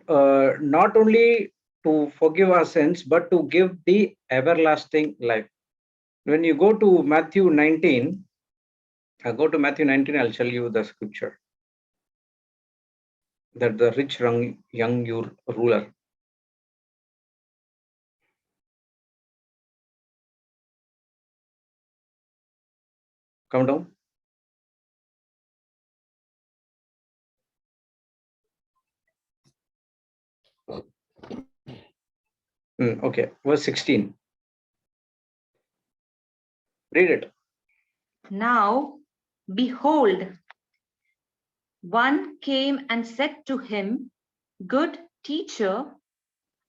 not only to forgive our sins, but to give the everlasting life. When you go to Matthew 19, go to Matthew 19, I'll tell you the scripture. That the rich young ruler. Come down. Okay, verse 16. Read it.
now, behold, one came and said to him, Good teacher,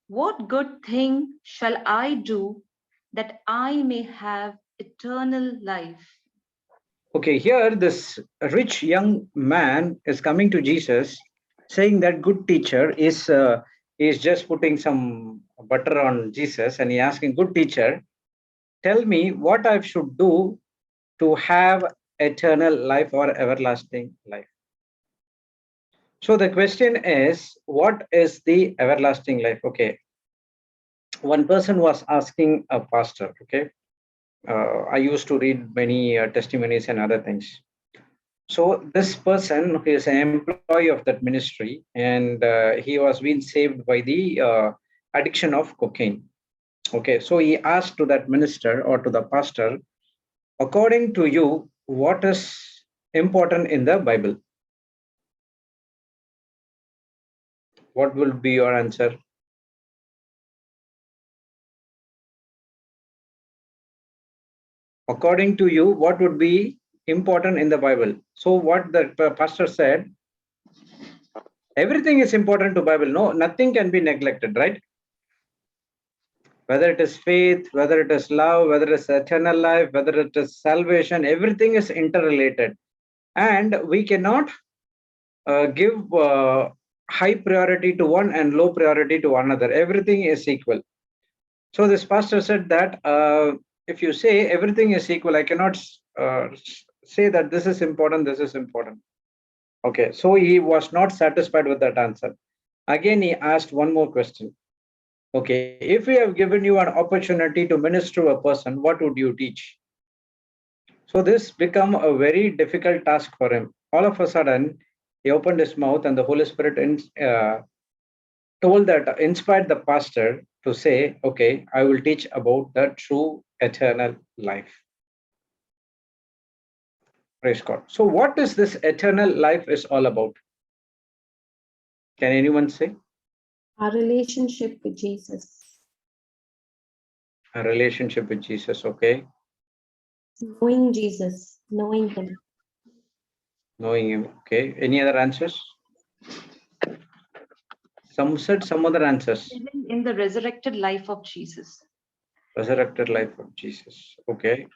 what good thing shall I do that I may have eternal life?
Okay, here this rich young man is coming to Jesus, saying that good teacher is just putting some butter on Jesus, and he asking, good teacher, tell me what I should do to have eternal life or everlasting life. So the question is, what is the everlasting life? Okay, one person was asking a pastor. Okay, I used to read many testimonies and other things. So this person is an employee of that ministry, and he was being saved by the addiction of cocaine. Okay, so he asked to that minister or to the pastor, according to you, what is important in the Bible? What will be your answer? According to you, what would be important in the Bible? So what the pastor said, everything is important to Bible. No, nothing can be neglected, right? Whether it is faith, whether it is love, whether it is eternal life, whether it is salvation, everything is interrelated. And we cannot give high priority to one and low priority to another. Everything is equal. So this pastor said that if you say everything is equal, I cannot say that this is important, this is important. Okay, so he was not satisfied with that answer. Again, he asked one more question. Okay, if we have given you an opportunity to minister to a person, what would you teach? So this became a very difficult task for him. All of a sudden, he opened his mouth and the Holy Spirit told that, inspired the pastor to say, okay, I will teach about the true eternal life. Praise God. So what is this eternal life is all about? Can anyone say?
Our relationship with Jesus.
A relationship with Jesus, okay.
Knowing Jesus, knowing him.
Knowing him. Okay. Any other answers? Some said some other answers.
Living in the resurrected life of Jesus.
Resurrected life of Jesus. Okay.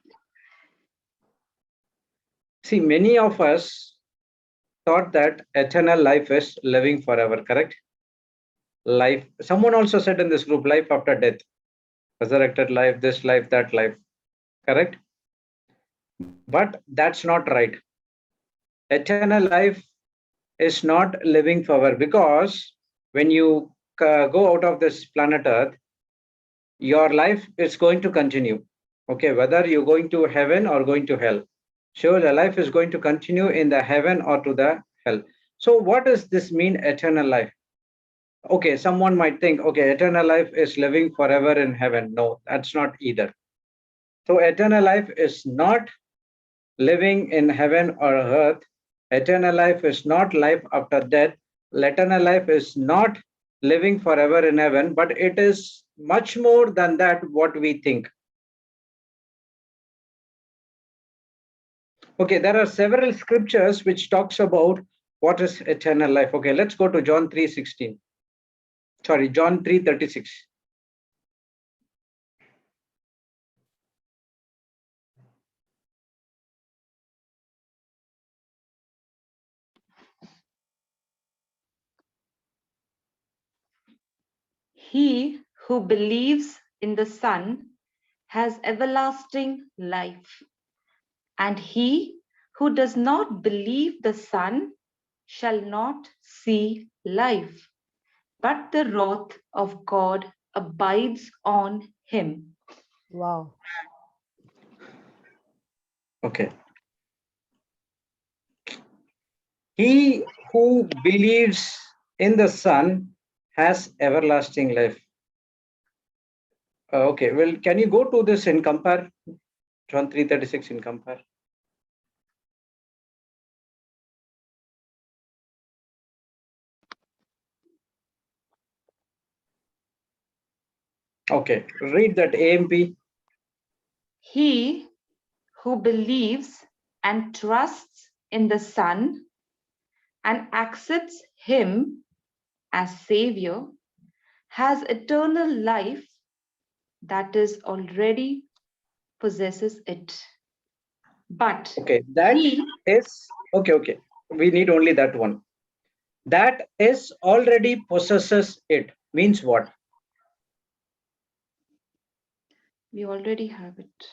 See, many of us thought that eternal life is living forever, correct? Life. Someone also said in this group, life after death. Resurrected life, this life, that life. Correct? But that's not right. Eternal life is not living forever, because when you go out of this planet Earth, your life is going to continue. Okay, whether you're going to heaven or going to hell. So the life is going to continue in the heaven or to the hell. So what does this mean, eternal life? Okay, someone might think, okay, eternal life is living forever in heaven. No, that's not either. So eternal life is not living in heaven or earth. Eternal life is not life after death. Eternal life is not living forever in heaven, but it is much more than that, what we think. Okay, there are several scriptures which talks about what is eternal life. Okay, let's go to John 3:16. Sorry, John 3:36.
He who believes in the Son has everlasting life, and he who does not believe the Son shall not see life, but the wrath of God abides on him.
Wow.
Okay. He who believes in the Son has everlasting life. Okay, well, can you go to this in compare? John 3:36 in compare. Okay, read that AMP.
He who believes and trusts in the Son and accepts him as Savior has eternal life, that is already possesses it. But
Okay, that
he,
is okay. We need only that one. That is already possesses it. Means what?
we already have it.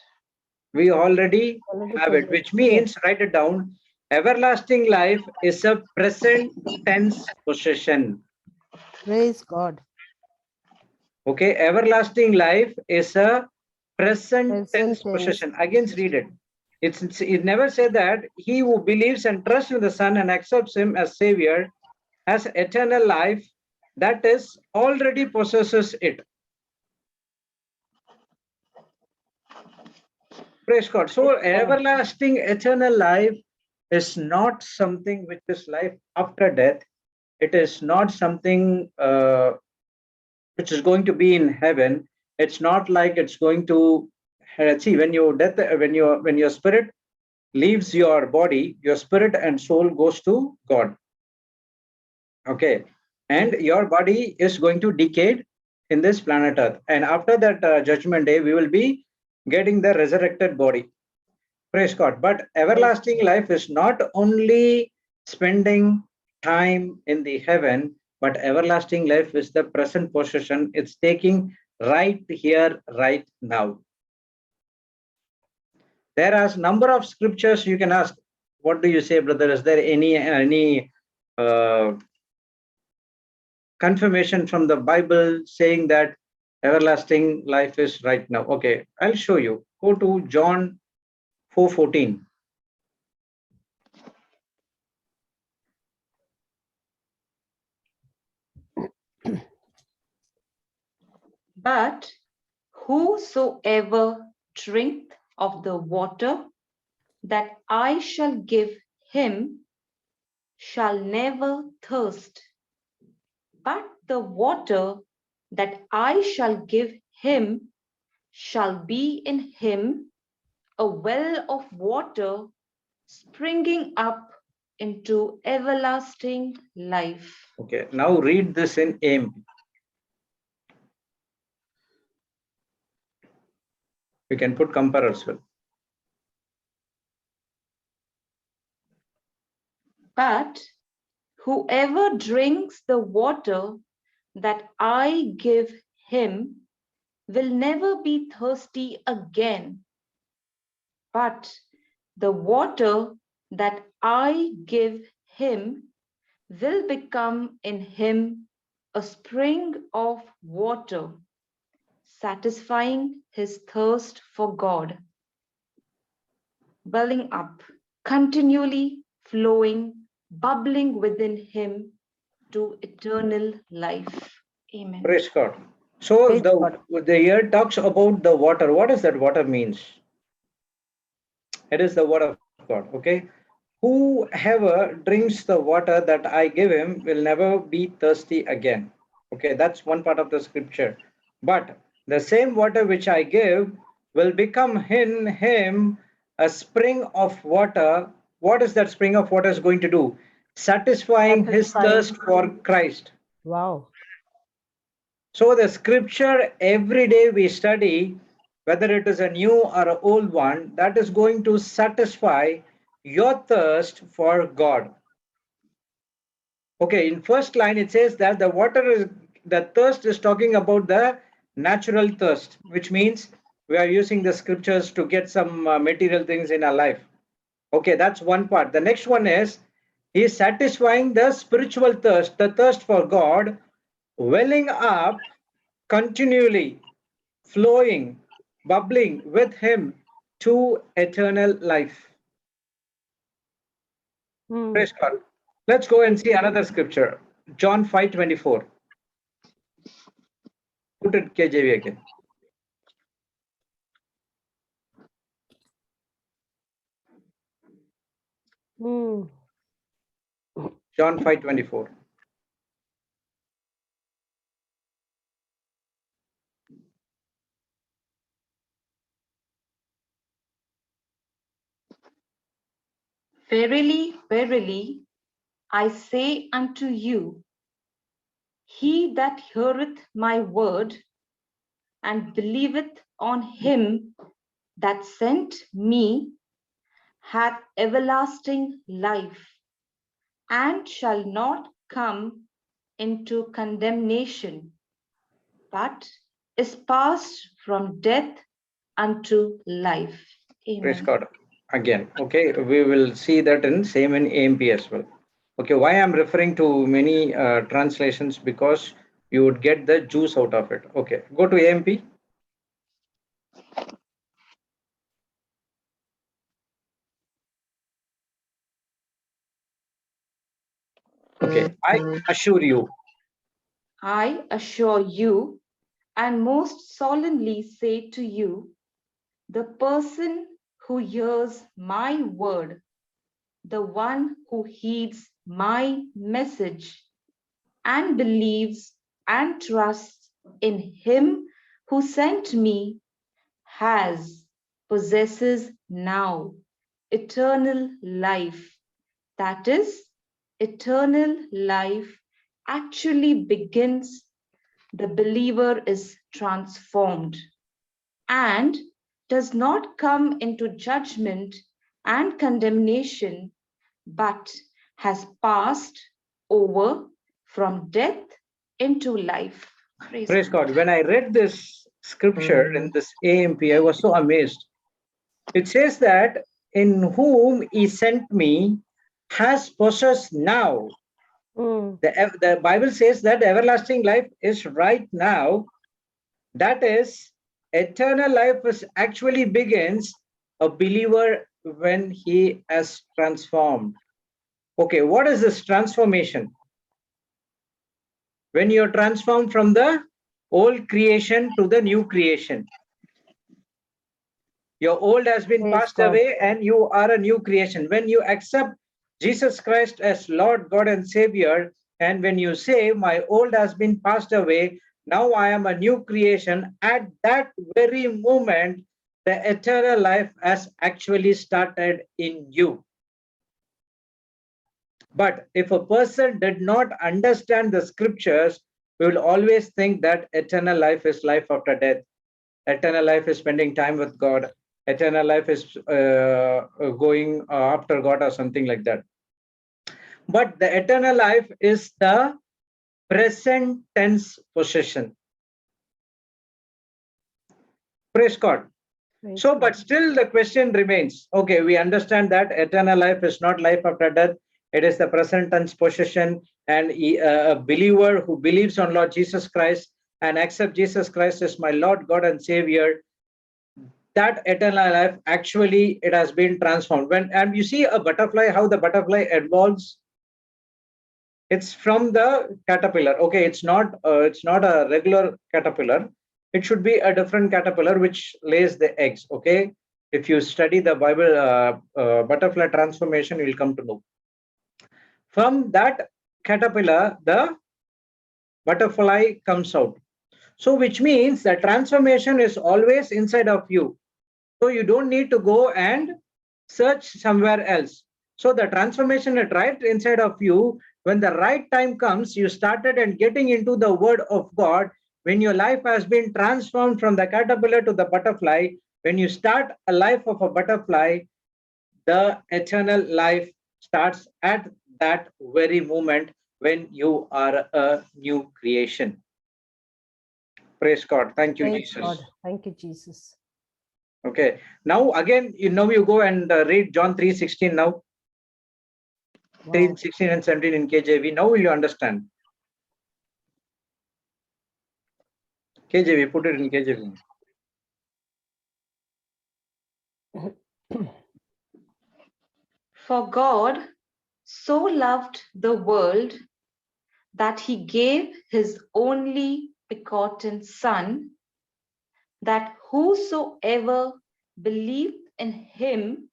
We already
Already
have it,
possessed.
which means, write it down, everlasting life is a present tense possession.
Praise God.
Okay, everlasting life is a present
Present
tense
tense
possession. Again, read it. It never said that he who believes and trusts in the Son and accepts him as Savior has eternal life, that is already possesses it. Praise God. So everlasting eternal life is not something which is life after death. It is not something which is going to be in heaven. It's not like it's going to see when your spirit leaves your body, your spirit and soul goes to God. Okay, and your body is going to decay in this planet Earth, and after that judgment day, we will be getting the resurrected body. Praise God. But everlasting life is not only spending time in the heaven, but everlasting life is the present possession. It's taking right here, right now. There are a number of scriptures you can ask. What do you say, brother? Is there any confirmation from the Bible saying that everlasting life is right now? Okay, I'll show you. Go to John 4:14.
But whosoever drinketh of the water that I shall give him shall never thirst, but the water that I shall give him shall be in him a well of water springing up into everlasting life.
Okay, now read this in AMP. You can put compare as well.
But whoever drinks the water that I give him will never be thirsty again. But the water that I give him will become in him a spring of water, satisfying his thirst for God, welling up, continually flowing, bubbling within him to eternal life. Amen.
Praise God. So
Praise God.
the here talks about the water. What does that water means? It is the word of God. Okay. Whoever drinks the water that I give him will never be thirsty again. Okay, that's one part of the scripture. But the same water which I give will become in him a spring of water. What is that spring of water is going to do? Satisfying his thirst for Christ.
Wow.
So the scripture every day we study, whether it is a new or an old one, that is going to satisfy your thirst for God. Okay, in first line it says that the thirst is talking about the natural thirst, which means we are using the scriptures to get some material things in our life. Okay, that's one part. The next one is he is satisfying the spiritual thirst, the thirst for God, welling up continually, flowing, bubbling with him to eternal life. Praise God. Let's go and see another scripture. John 5:24. Put it KJV again. John 5:24.
Verily, verily, I say unto you, he that heareth my word and believeth on him that sent me hath everlasting life, and shall not come into condemnation, but is passed from death unto life.
Praise
Amen.
God. Again, okay, we will see that in same in AMP as well. Okay, why I'm referring to many translations, because you would get the juice out of it. Okay, go to AMP. Okay, I assure you.
I assure you, and most solemnly say to you, the person who hears my word, the one who heeds my message, and believes and trusts in him who sent me, possesses now eternal life. That is, eternal life actually begins. The believer is transformed and does not come into judgment and condemnation, but has passed over from death into life.
Praise God. When I read this scripture in this AMP, I was so amazed. It says that in whom he sent me has possessed now. The Bible says that everlasting life is right now. That is, eternal life is actually begins a believer when he has transformed. Okay, what is this transformation? When you're transformed from the old creation to the new creation. Your old has been passed away and you are a new creation. When you accept Jesus Christ as Lord, God and Savior, and when you say, my old has been passed away, now I am a new creation, at that very moment, the eternal life has actually started in you. But if a person did not understand the scriptures, we will always think that eternal life is life after death. Eternal life is spending time with God. Eternal life is going after God or something like that. But the eternal life is the present tense possession. Praise God.
Praise
So,
God.
but still the question remains. Okay, we understand that eternal life is not life after death. It is the present tense possession, and a believer who believes on Lord Jesus Christ and accept Jesus Christ as my Lord, God, and Savior, that eternal life actually it has been transformed. And you see a butterfly, how the butterfly evolves. It's from the caterpillar. Okay, it's not a regular caterpillar. It should be a different caterpillar which lays the eggs. Okay, if you study the Bible butterfly transformation, you will come to know. From that caterpillar, the butterfly comes out. So which means the transformation is always inside of you. So you don't need to go and search somewhere else. So the transformation is right inside of you. When the right time comes, you started and getting into the word of God. When your life has been transformed from the caterpillar to the butterfly, when you start a life of a butterfly, the eternal life starts at that very moment when you are a new creation. Praise God. Thank you,
Praise
Jesus.
God. Thank you, Jesus.
Okay. Now again, you go and read John 3:16 now.
Wow.
3:16 and 17 in KJV. Now will you understand? KJV, put it in KJV.
For God so loved the world that he gave his only begotten Son, that whosoever believed in him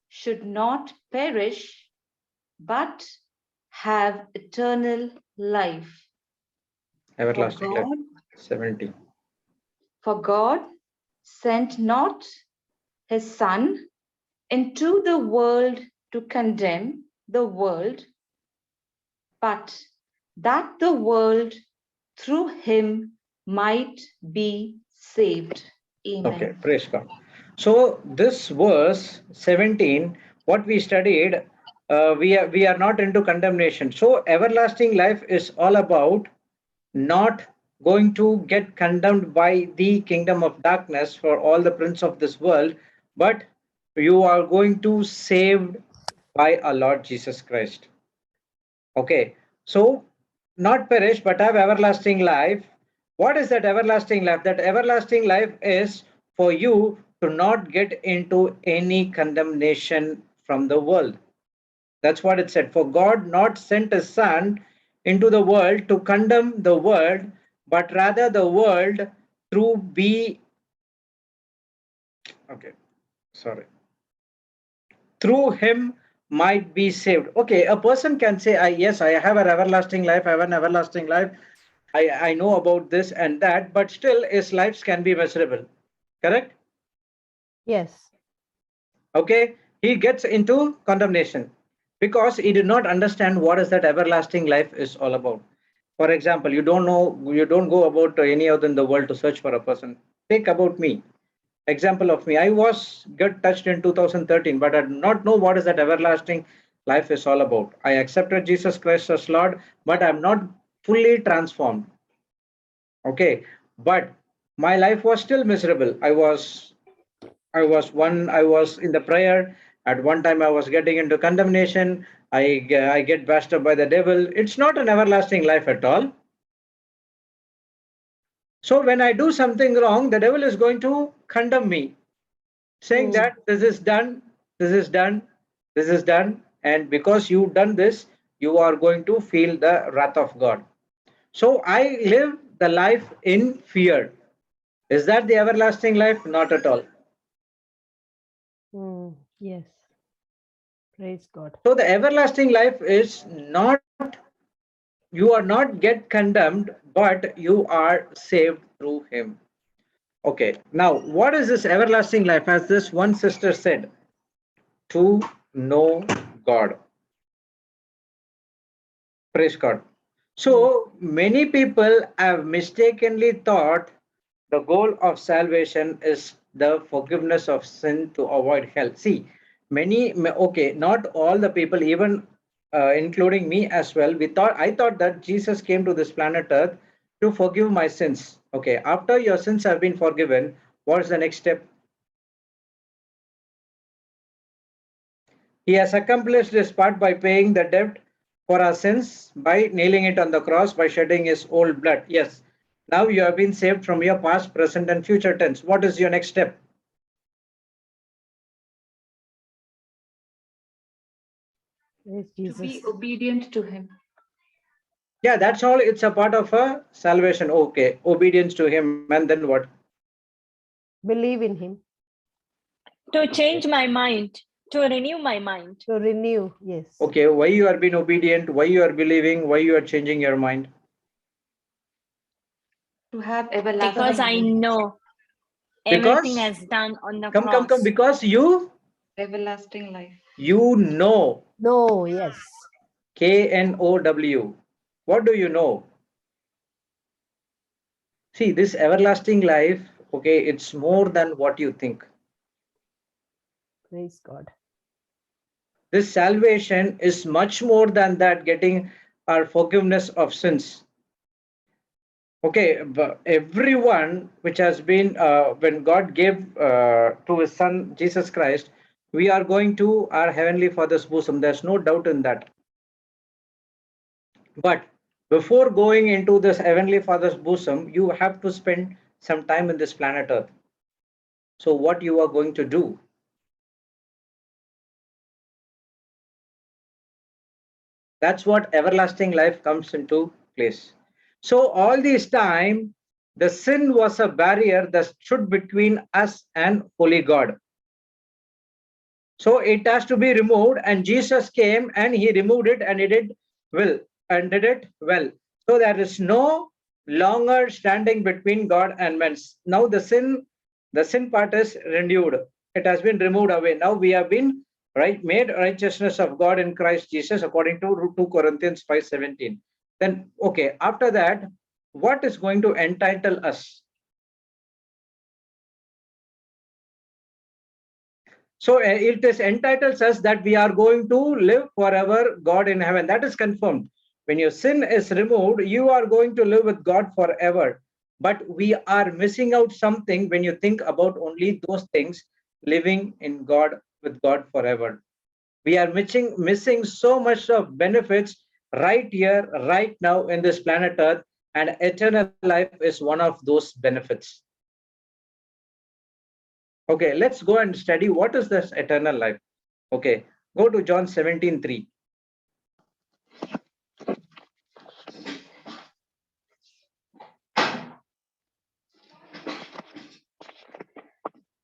should not perish, but have eternal life.
Everlasting life.
God,
70.
For God sent not his Son into the world to condemn the world, but that the world through him might be saved. Amen.
Okay, praise God. So this verse 17, what we studied, we are not into condemnation. So everlasting life is all about not going to get condemned by the kingdom of darkness for all the prince of this world, but you are going to saved by our Lord Jesus Christ. Okay, so not perish but have everlasting life. What is that everlasting life? That everlasting life is for you to not get into any condemnation from the world. That's what it said. For God not sent his Son into the world to condemn the world, but rather the world through through him might be saved. Okay, a person can say, yes, I have an everlasting life, I have an everlasting life. I know about this and that, but still his lives can be miserable. Correct?
Yes.
Okay, he gets into condemnation because he did not understand what is that everlasting life is all about. For example, you don't go about any other in the world to search for a person. Take about me. Example of me, I was get touched in 2013, but I do not know what is that everlasting life is all about. I accepted Jesus Christ as Lord, but I'm not fully transformed. Okay, but my life was still miserable. I was in the prayer. At one time I was getting into condemnation. I get bashed up by the devil. It's not an everlasting life at all. So when I do something wrong, the devil is going to condemn me, saying that this is done, this is done, this is done, and because you've done this, you are going to feel the wrath of God. So I live the life in fear. Is that the everlasting life? Not at all.
Yes. Praise God.
So the everlasting life is not, you are not get condemned, but you are saved through him. Okay, now what is this everlasting life? As this one sister said, to know God. Praise God. So many people have mistakenly thought the goal of salvation is the forgiveness of sin to avoid hell. See, okay, not all the people, even including me as well, I thought that Jesus came to this planet Earth to forgive my sins. Okay, after your sins have been forgiven, what is the next step? He has accomplished his part by paying the debt for our sins, by nailing it on the cross, by shedding his old blood. Yes. Now you have been saved from your past, present, and future tense. What is your next step?
Praise
To
Jesus.
be obedient to him.
Yeah, that's all. It's a part of a salvation. Okay, obedience to him. And then what?
Believe in him.
To change my mind, to renew my mind.
To renew, yes.
Okay, why you are being obedient? Why you are believing? Why you are changing your mind?
To have everlasting
Because I
life.
know everything has done on the cross.
Come. Because you
Everlasting life.
know.
No, yes.
KNOW. What do you know? See, this everlasting life, okay, it's more than what you think.
Praise God.
This salvation is much more than that, getting our forgiveness of sins. Okay, but everyone which has been, when God gave to his son, Jesus Christ, we are going to our heavenly Father's bosom. There's no doubt in that. But before going into this heavenly Father's bosom, you have to spend some time in this planet Earth. So what you are going to do? That's what everlasting life comes into place. So all this time, the sin was a barrier that stood between us and holy God. So it has to be removed, and Jesus came and he removed it, and he did it well. So there is no longer standing between God and men. Now the sin part is renewed. It has been removed away. Now we have been made righteousness of God in Christ Jesus, according to 2 Corinthians 5:17. Then okay, after that, what is going to entitle us? So it is entitles us that we are going to live forever God in heaven. That is confirmed. When your sin is removed, you are going to live with God forever. But we are missing out something when you think about only those things, living in God with God forever. We are missing so much of benefits right here, right now in this planet Earth, and eternal life is one of those benefits. Okay, let's go and study what is this eternal life. Okay, go to John 17:3.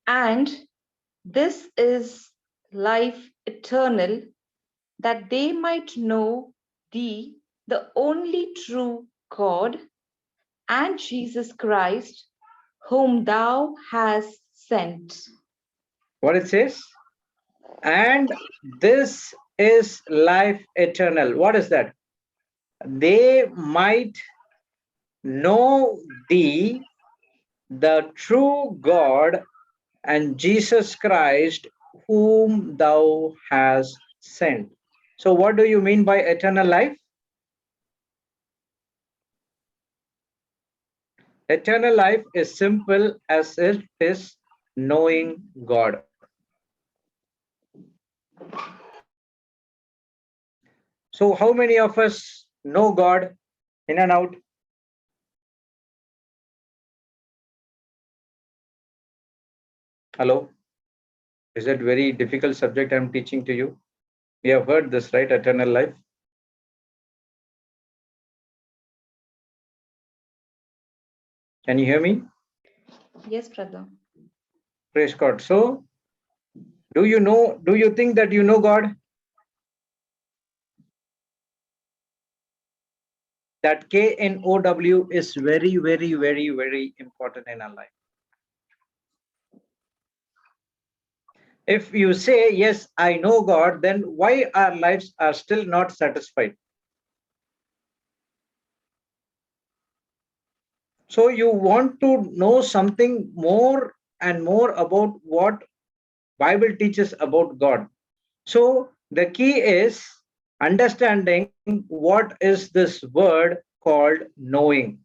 And this is life eternal, that they might know thee, the only true God, and Jesus Christ, whom thou hast sent.
What it says? And this is life eternal. What is that? They might know thee, the true God, and Jesus Christ, whom thou hast sent. So what do you mean by eternal life? Eternal life is simple as it is knowing God. So how many of us know God in and out? Hello? Is it very difficult subject I'm teaching to you? You have heard this, right? Eternal life. Can you hear me?
Yes, brother.
Praise God. So, do you think that you know God? That KNOW is very, very, very, very important in our life. If you say, yes, I know God, then why our lives are still not satisfied? So you want to know something more and more about what Bible teaches about God. So the key is understanding what is this word called knowing.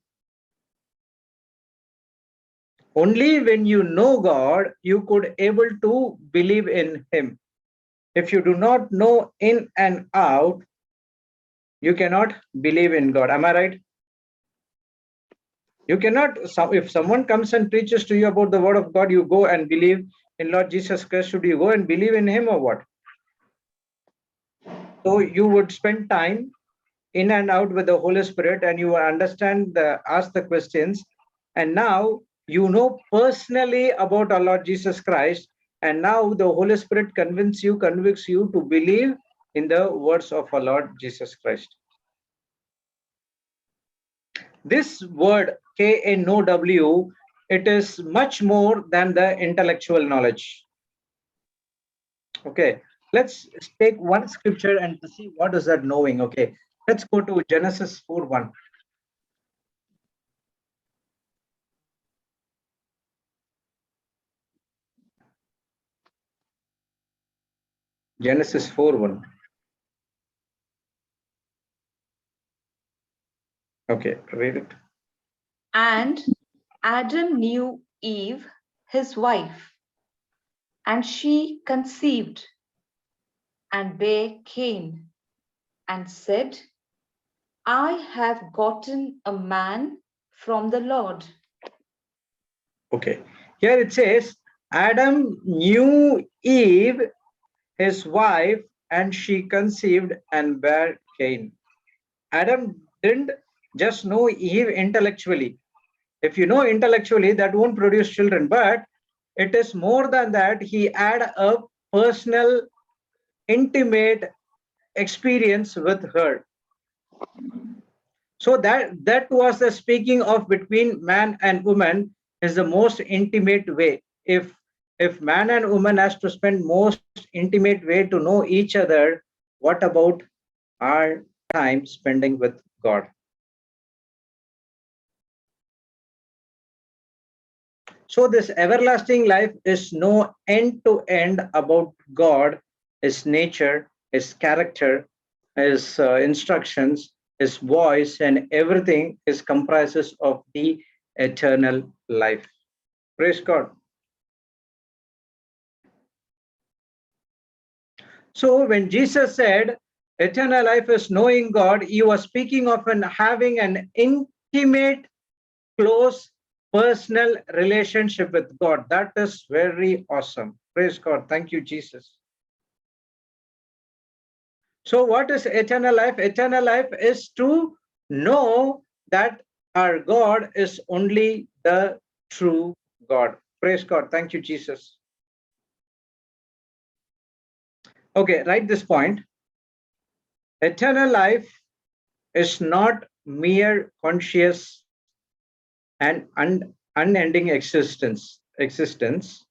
Only when you know God, you could able to believe in him. If you do not know in and out, you cannot believe in God. Am I right? You cannot, if someone comes and preaches to you about the word of God, you go and believe in Lord Jesus Christ. Should you go and believe in him or what? So you would spend time in and out with the Holy Spirit, and you understand ask the questions, and now you know personally about our Lord Jesus Christ, and now the Holy Spirit convicts you to believe in the words of our Lord Jesus Christ. This word KNOW, it is much more than the intellectual knowledge. Okay, let's take one scripture and see what is that knowing. Okay, let's go to Genesis 4:1. Genesis 4:1. Okay, read it.
And Adam knew Eve, his wife, and she conceived and bare Cain, and said, I have gotten a man from the Lord.
Okay, here it says, Adam knew Eve, his wife, and she conceived and bare Cain. Adam didn't just know Eve intellectually. If you know intellectually, that won't produce children, but it is more than that. He had a personal, intimate experience with her. So that was the speaking of between man and woman is the most intimate way. If man and woman has to spend most intimate way to know each other, what about our time spending with God? So this everlasting life is no end to end about God, his nature, his character, his instructions, his voice, and everything is comprises of the eternal life. Praise God. So when Jesus said eternal life is knowing God, he was speaking of having an intimate, close, personal relationship with God. That is very awesome. Praise God. Thank you, Jesus. So what is eternal life? Eternal life is to know that our God is only the true God. Praise God. Thank you, Jesus. Okay, write this point. Eternal life is not mere conscious and unending existence,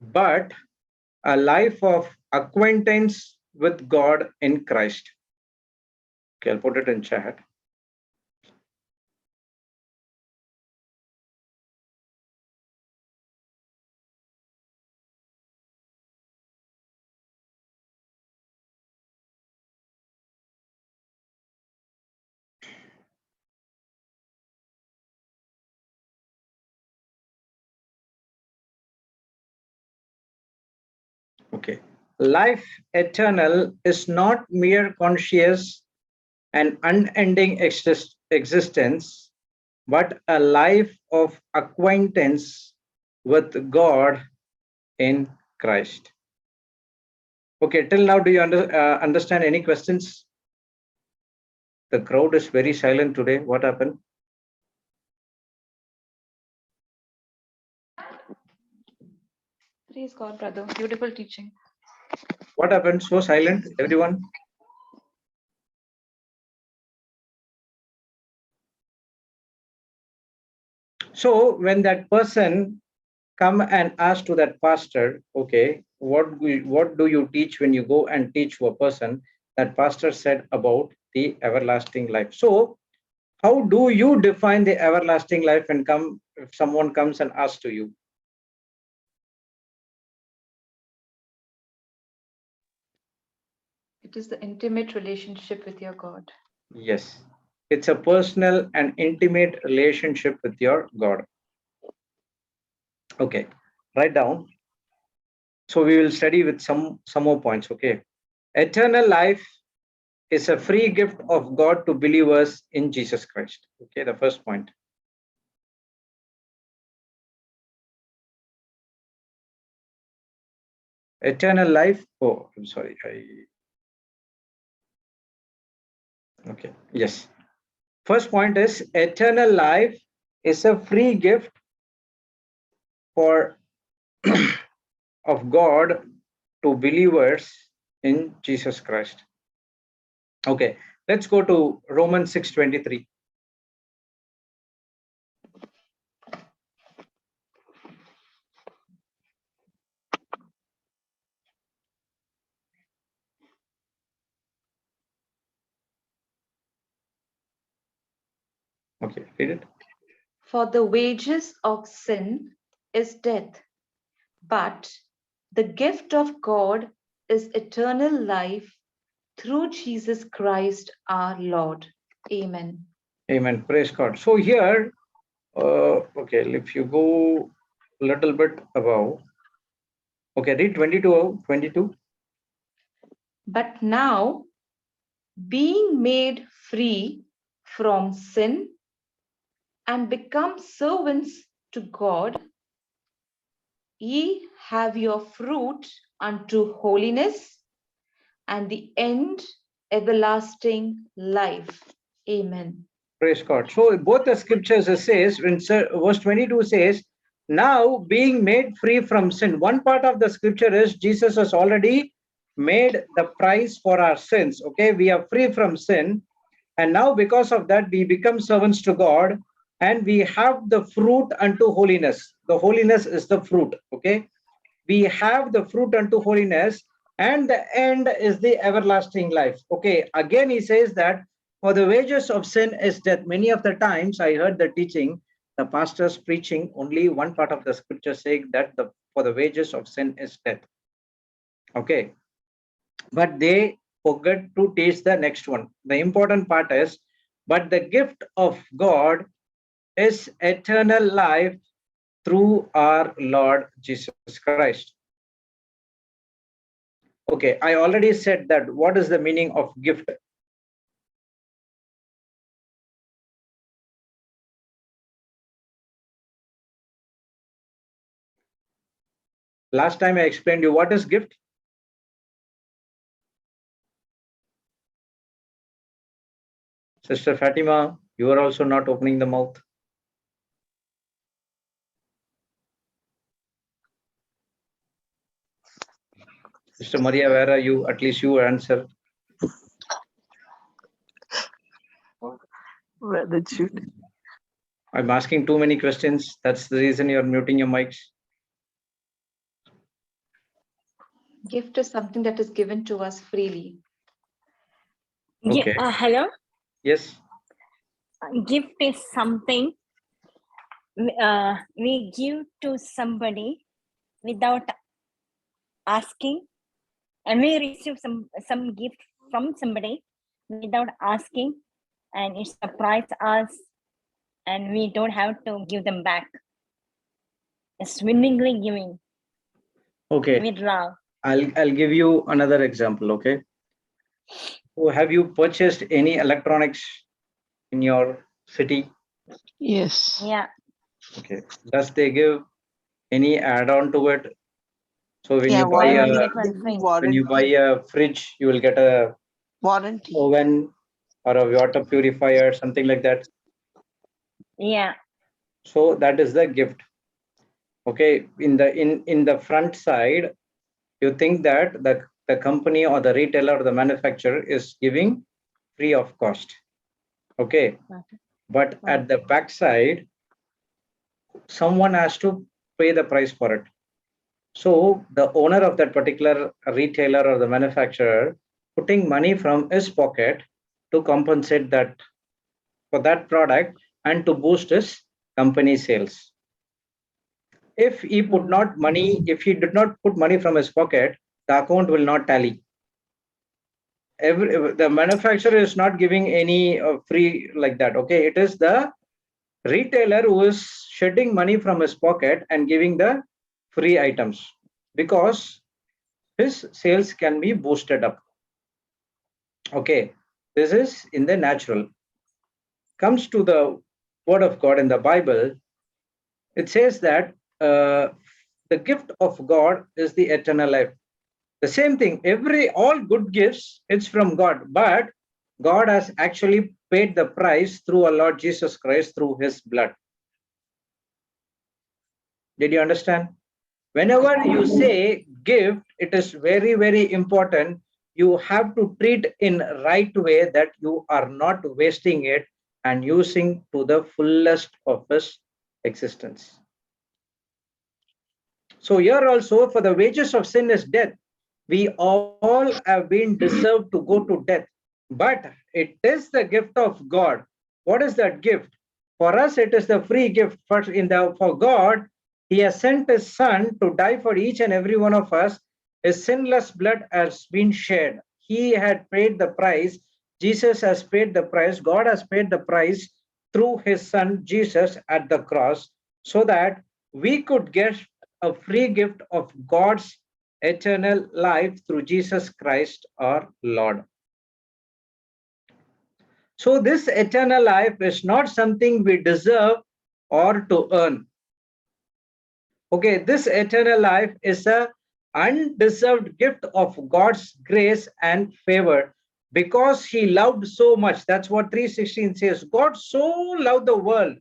but a life of acquaintance with God in Christ. Okay, I'll put it in chat. Okay. Life eternal is not mere conscious and unending existence, but a life of acquaintance with God in Christ. Okay, till now, do you understand any questions? The crowd is very silent today. What happened?
Praise God, brother. Beautiful teaching.
What happened? So silent, everyone? So when that person come and ask to that pastor, okay, what do you teach when you go and teach to a person? That pastor said about the everlasting life. So How do you define the everlasting life and if someone comes and asks to you?
It is the intimate relationship with your God.
Yes. It's a personal and intimate relationship with your God. Okay. Write down. So we will study with some more points. Okay. Eternal life is a free gift of God to believers in Jesus Christ. Okay, the first point. Eternal life. Oh, I'm sorry. Okay. Yes. First point is eternal life is a free gift for of God to believers in Jesus Christ. Okay, let's go to Romans 6:23. Okay, read it.
For the wages of sin is death, but the gift of God is eternal life through Jesus Christ our Lord. Amen.
Amen. Praise God. So here, okay, if you go a little bit above, okay, read 22.
But now, being made free from sin and become servants to God, ye have your fruit unto holiness, and the end everlasting life. Amen.
Praise God. So both the scriptures says, when verse 22 says, now being made free from sin. One part of the scripture is Jesus has already made the price for our sins. Okay, we are free from sin. And now because of that, we become servants to God and we have the fruit unto holiness. The holiness is the fruit. Okay, we have the fruit unto holiness and the end is the everlasting life. Okay, again he says that for the wages of sin is death. Many of the times I heard the teaching, the pastors preaching only one part of the scripture saying that for the wages of sin is death. Okay, but they forget to teach the next one. The important part is, but the gift of God is eternal life through our Lord Jesus Christ. Okay, I already said that. What is the meaning of gift? Last time I explained you what is gift. Sister Fatima, you are also not opening the mouth. Sister Maria, where are you? At least you answer.
Brother Jude.
I'm asking too many questions. That's the reason you're muting your mics.
Gift is something that is given to us freely.
Okay.
Hello.
Yes.
Gift is something we give to somebody without asking, and we receive some gift from somebody without asking, and it surprises us, and we don't have to give them back. It's willingly giving.
Okay.
With love.
I'll give you another example. Okay. So have you purchased any electronics in your city?
Yes.
Yeah.
Okay. Does they give any add-on to it? So when you buy a fridge, you will get a
warranty,
oven or a water purifier, something like that.
Yeah.
So that is the gift. Okay. In the front side, you think that the company or the retailer or the manufacturer is giving free of cost. Okay. But at the back side, someone has to pay the price for it. So the owner of that particular retailer or the manufacturer putting money from his pocket to compensate that for that product and to boost his company sales. If he put not money, if he did not put money from his pocket, the account will not tally. The manufacturer is not giving any free like that. Okay, it is the retailer who is shedding money from his pocket and giving the free items, because his sales can be boosted up. Okay, this is in the natural. Comes to the word of God in the Bible, it says that the gift of God is the eternal life. The same thing, all good gifts, it's from God, but God has actually paid the price through our Lord Jesus Christ through his blood. Did you understand? Whenever you say gift, it is very, very important. You have to treat in right way, that you are not wasting it and using to the fullest of his existence. So here also, for the wages of sin is death. We all have been deserved to go to death, but it is the gift of God. What is that gift? For us, it is the free gift. For God, he has sent his son to die for each and every one of us. His sinless blood has been shed. He had paid the price. Jesus has paid the price. God has paid the price through his son Jesus at the cross, so that we could get a free gift of God's eternal life through Jesus Christ our Lord. So this eternal life is not something we deserve or to earn. Okay, this eternal life is an undeserved gift of God's grace and favor, because he loved so much. That's what 3:16 says. God so loved the world,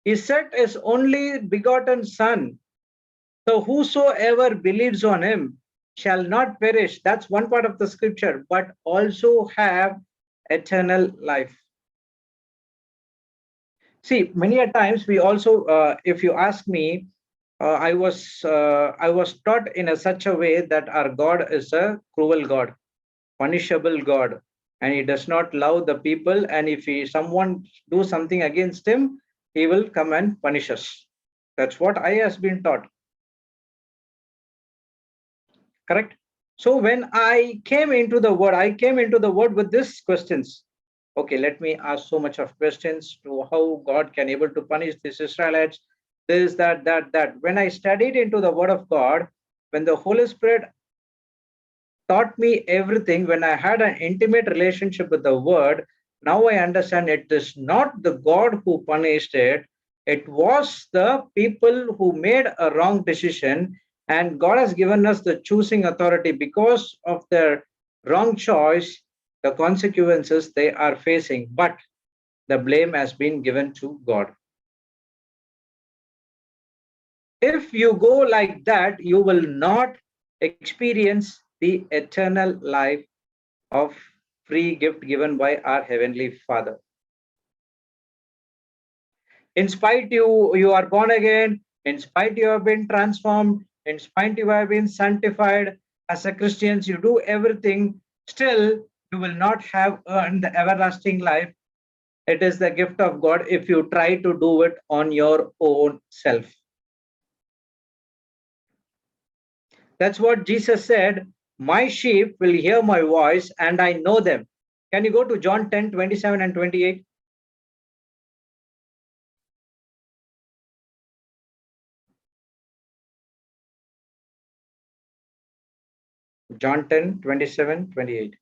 he sent his only begotten son. So whosoever believes on him shall not perish. That's one part of the scripture, but also have eternal life. See, many a times we also, if you ask me, I was taught in such a way that our God is a cruel God, punishable God, and he does not love the people. And if someone do something against him, he will come and punish us. That's what I has been taught. Correct? So when I came into the word with these questions. Okay, let me ask so much of questions to how God can able to punish these Israelites, this, that. When I studied into the word of God, when the Holy Spirit taught me everything, when I had an intimate relationship with the word, now I understand it is not the God who punished it. It was the people who made a wrong decision, and God has given us the choosing authority. Because of their wrong choice, the consequences they are facing, but the blame has been given to God. If you go like that, you will not experience the eternal life of free gift given by our Heavenly Father. In spite you are born again, in spite you have been transformed, in spite you have been sanctified, as a Christian, you do everything, still you will not have earned the everlasting life. It is the gift of God if you try to do it on your own self. That's what Jesus said, my sheep will hear my voice and I know them. Can you go to John 10:27 and 28? John 10:27, 28.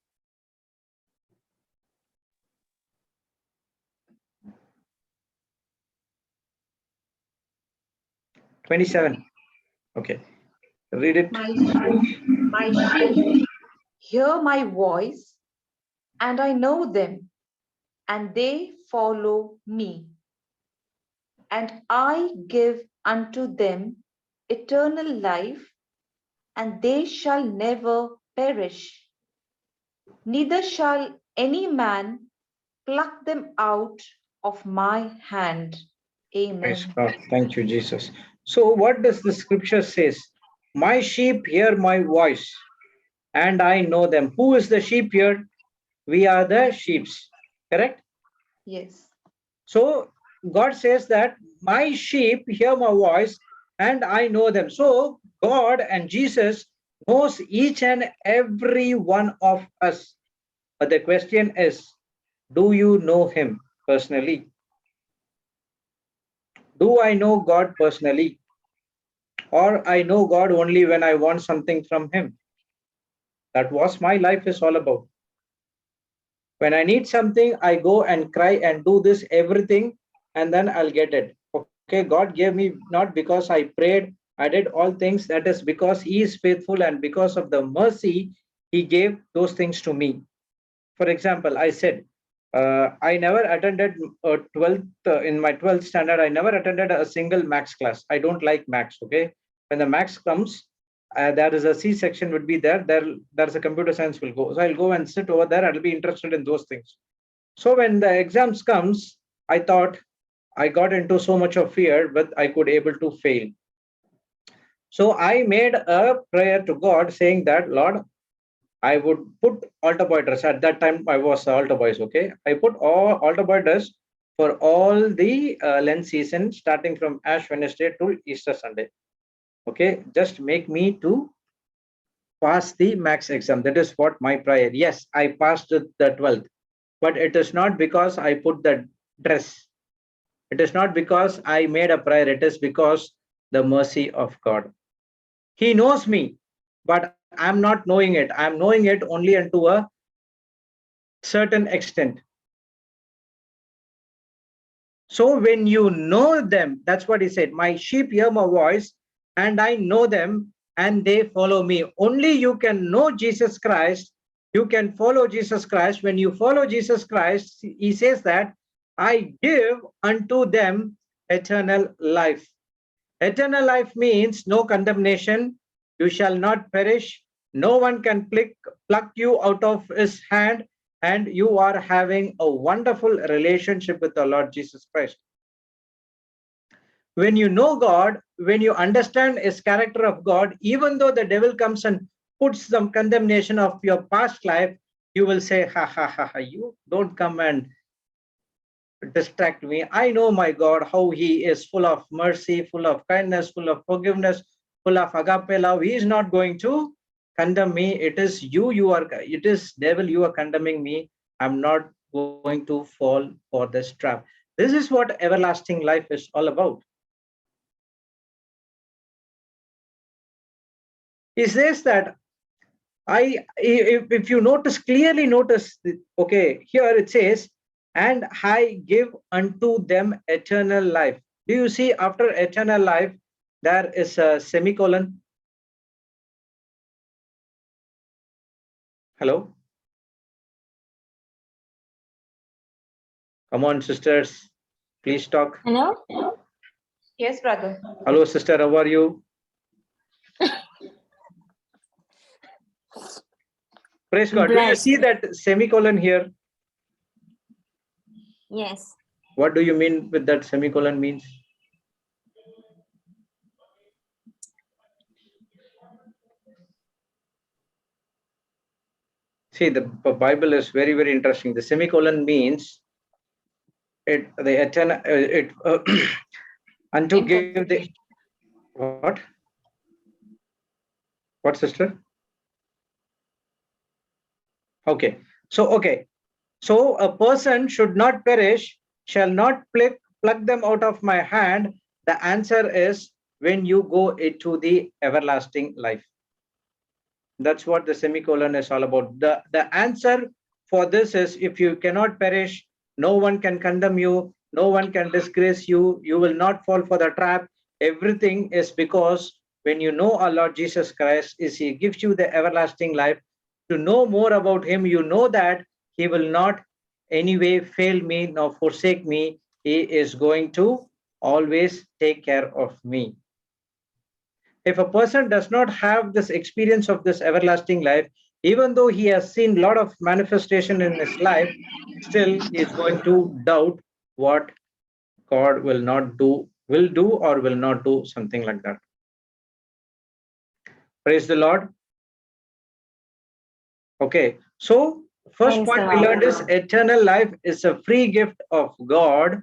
Okay, read it.
My sheep hear my voice, and I know them, and they follow me. And I give unto them eternal life, and they shall never perish. Neither shall any man pluck them out of my hand. Amen.
Praise God. Thank you, Jesus. So what does the scripture says? My sheep hear my voice and I know them. Who is the sheep here? We are the sheep. Correct?
Yes.
So God says that my sheep hear my voice and I know them. So God and Jesus knows each and every one of us. But the question is, do you know him personally? Do I know God personally? Or I know God only when I want something from him? That was my life is all about. When I need something, I go and cry and do this everything, and then I'll get it. Okay, God gave me not because I prayed, I did all things. That is because he is faithful, and because of the mercy, he gave those things to me. For example, I said, I never attended 12th, in my 12th standard, I never attended a single max class. I don't like max, okay? When the max comes, there is a C section would be there's a computer science will go. So I'll go and sit over there. I'll be interested in those things. So when the exams comes, I thought I got into so much of fear, but I could able to fail. So I made a prayer to God saying that, Lord, I would put altar boy dress. At that time, I was altar boys, okay? I put all altar boy dress for all the Lent season, starting from Ash Wednesday to Easter Sunday. Okay, just make me to pass the max exam. That is what my prayer. Yes, I passed the 12th, but it is not because I put the dress. It is not because I made a prayer. It is because the mercy of God. He knows me, but I'm not knowing it. I'm knowing it only unto a certain extent. So when you know them, that's what he said, my sheep hear my voice and I know them and they follow me. Only you can know Jesus Christ. You can follow Jesus Christ. When you follow Jesus Christ, he says that I give unto them eternal life. Eternal life means no condemnation. You shall not perish. No one can pluck you out of his hand, and you are having a wonderful relationship with the Lord Jesus Christ. When you know God, when you understand his character of God, even though the devil comes and puts some condemnation of your past life, you will say, ha ha ha ha, you don't come and distract me. I know my God, how he is full of mercy, full of kindness, full of forgiveness, full of agape love. He is not going to condemn me. It is it is devil, you are condemning me. I'm not going to fall for this trap. This is what everlasting life is all about. He says that if you notice, clearly notice, okay, here it says, and I give unto them eternal life. Do you see after eternal life, there is a semicolon? Hello? Come on, sisters, please talk.
Hello?
Yes, brother.
Hello, sister, how are you? Praise God. Do you
Blessed.
see that semicolon here?
Yes.
What do you mean with that semicolon means? See, the Bible is very, very interesting. The semicolon means the eternal, unto give the, what? What, sister? Okay. So a person should not perish, shall not pluck them out of my hand. The answer is when you go into the everlasting life. That's what the semicolon is all about. The answer for this is, if you cannot perish, no one can condemn you, no one can disgrace you, you will not fall for the trap. Everything is because when you know our Lord Jesus Christ, is he gives you the everlasting life. To know more about him, you know that he will not anyway fail me nor forsake me. He is going to always take care of me. If a person does not have this experience of this everlasting life, even though he has seen a lot of manifestation in his life, still he is going to doubt what God will do or will not do, something like that. Praise the Lord. Okay, so first
Praise
point
the
we
Lord.
learned is eternal life is a free gift of God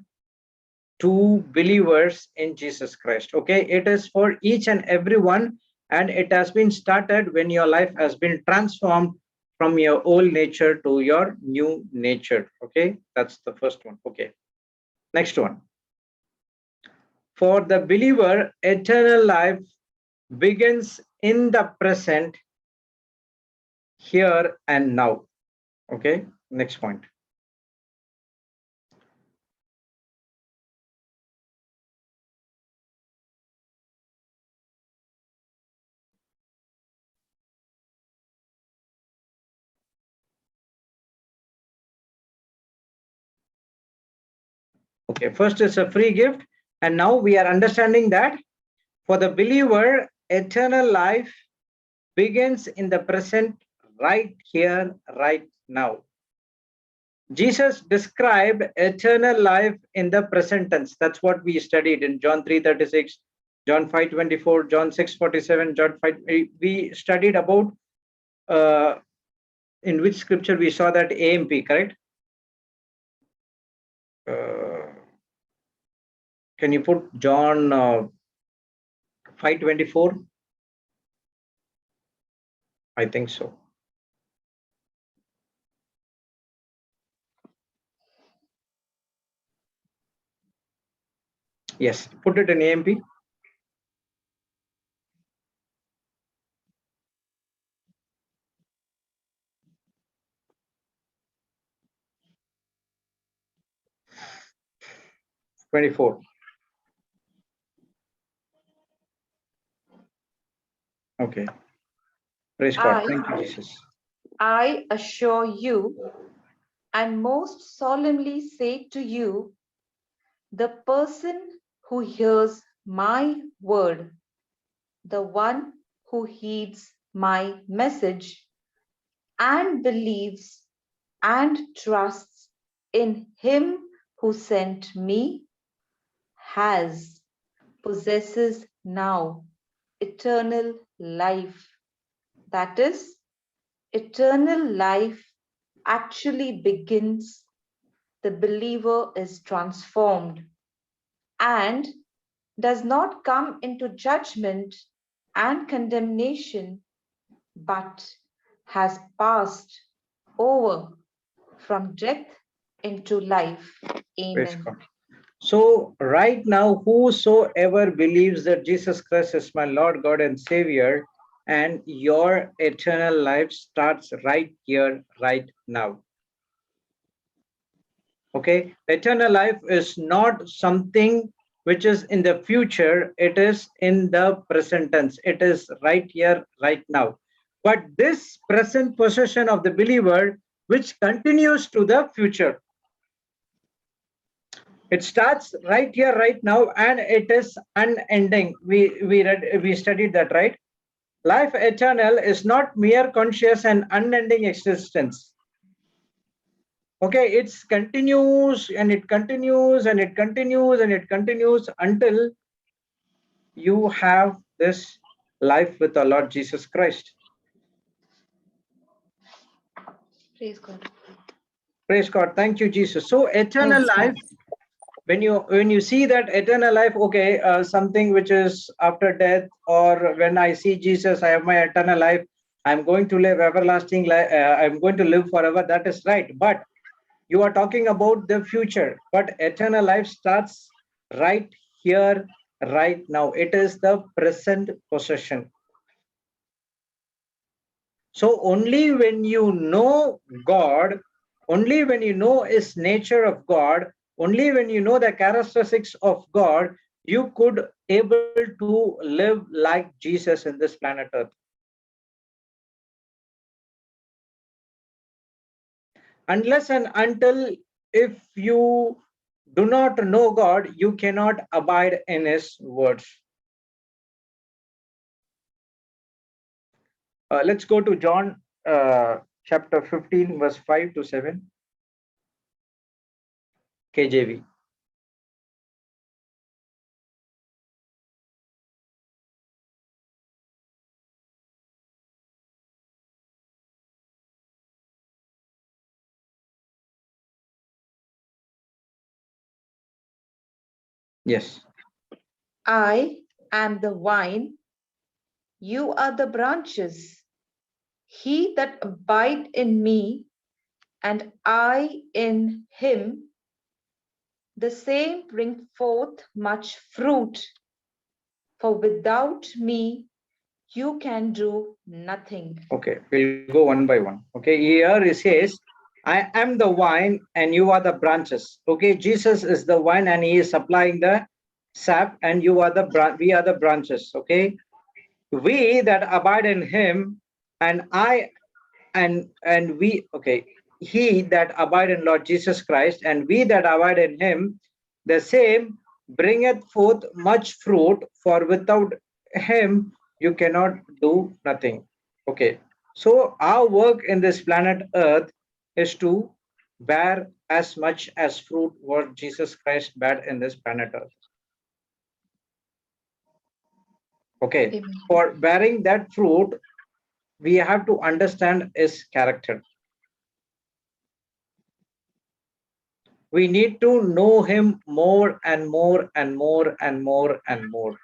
to believers in Jesus Christ. Okay, it is for each and every one, and it has been started when your life has been transformed from your old nature to your new nature. Okay, that's the first one. Okay, next one. For the believer, eternal life begins in the present, here and now. Okay, next point. Okay, first is a free gift, and now we are understanding that for the believer, eternal life begins in the present, right here, right now. Jesus described eternal life in the present tense. That's what we studied in John 3:36, John 5:24, John 6:47, John 5. We studied about in which scripture we saw that AMP, correct? Can you put John 5:24? I think so. Yes, put it in AMP. '24. Okay. Praise God. Thank you, Jesus.
I assure you and most solemnly say to you, the person who hears my word, the one who heeds my message and believes and trusts in him who sent me, possesses now eternal life. That is, eternal life actually begins. The believer is transformed and does not come into judgment and condemnation, but has passed over from death into life.
Praise
Amen.
God. So right now, whosoever believes that Jesus Christ is my Lord, God, and Savior, and your eternal life starts right here, right now. Okay, eternal life is not something which is in the future, it is in the present tense. It is right here, right now. But this present possession of the believer, which continues to the future. It starts right here, right now, and it is unending. We studied that, right? Life eternal is not mere conscious and unending existence. Okay, it's continues and it continues and it continues and it continues until you have this life with the Lord Jesus Christ.
Praise God.
Praise God. Thank you, Jesus. So eternal
Praise
life,
God.
when you see that eternal life, okay, something which is after death, or when I see Jesus, I have my eternal life, I'm going to live everlasting life, I'm going to live forever. That is right. But you are talking about the future, but eternal life starts right here, right now. It is the present possession. So only when you know God, only when you know his nature of God, only when you know the characteristics of God, you could able to live like Jesus in this planet Earth. Unless and until if you do not know God, you cannot abide in his words. Let's go to John chapter 15, verse 5 to 7, KJV. Yes.
I am the vine, you are the branches. He that abide in me, and I in him, the same bring forth much fruit. For without me, you can do nothing.
Okay, we'll go one by one. Okay, here it says, I am the vine and you are the branches. Okay, Jesus is the vine and he is supplying the sap, and you are the we are the branches. Okay, we that abide in him, and I and we, okay, he that abide in Lord Jesus Christ, and we that abide in him, the same bringeth forth much fruit, for without him you cannot do nothing. Okay, so our work in this planet earth is to bear as much as fruit what Jesus Christ bared in this planet earth. Okay,
Amen.
for bearing that fruit, we have to understand his character. We need to know him more and more and more and more and more.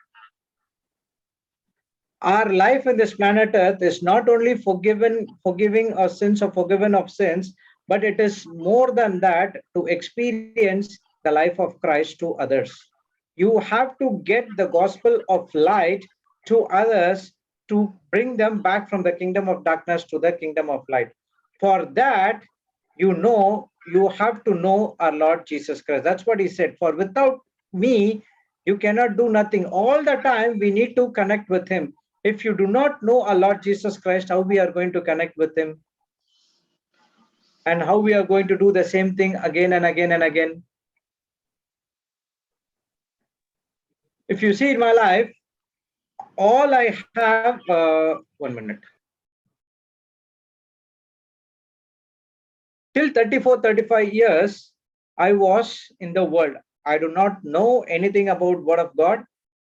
Our life in this planet earth is not only forgiving our sins or forgiven of sins, but it is more than that, to experience the life of Christ to others. You have to get the gospel of light to others, to bring them back from the kingdom of darkness to the kingdom of light. For that, you have to know our Lord Jesus Christ. That's what he said. For without me, you cannot do nothing. All the time, we need to connect with him. If you do not know our Lord Jesus Christ, how we are going to connect with him? And how we are going to do the same thing again and again and again? If you see in my life, all I have, 1 minute. Till 34, 35 years, I was in the world. I do not know anything about Word of God.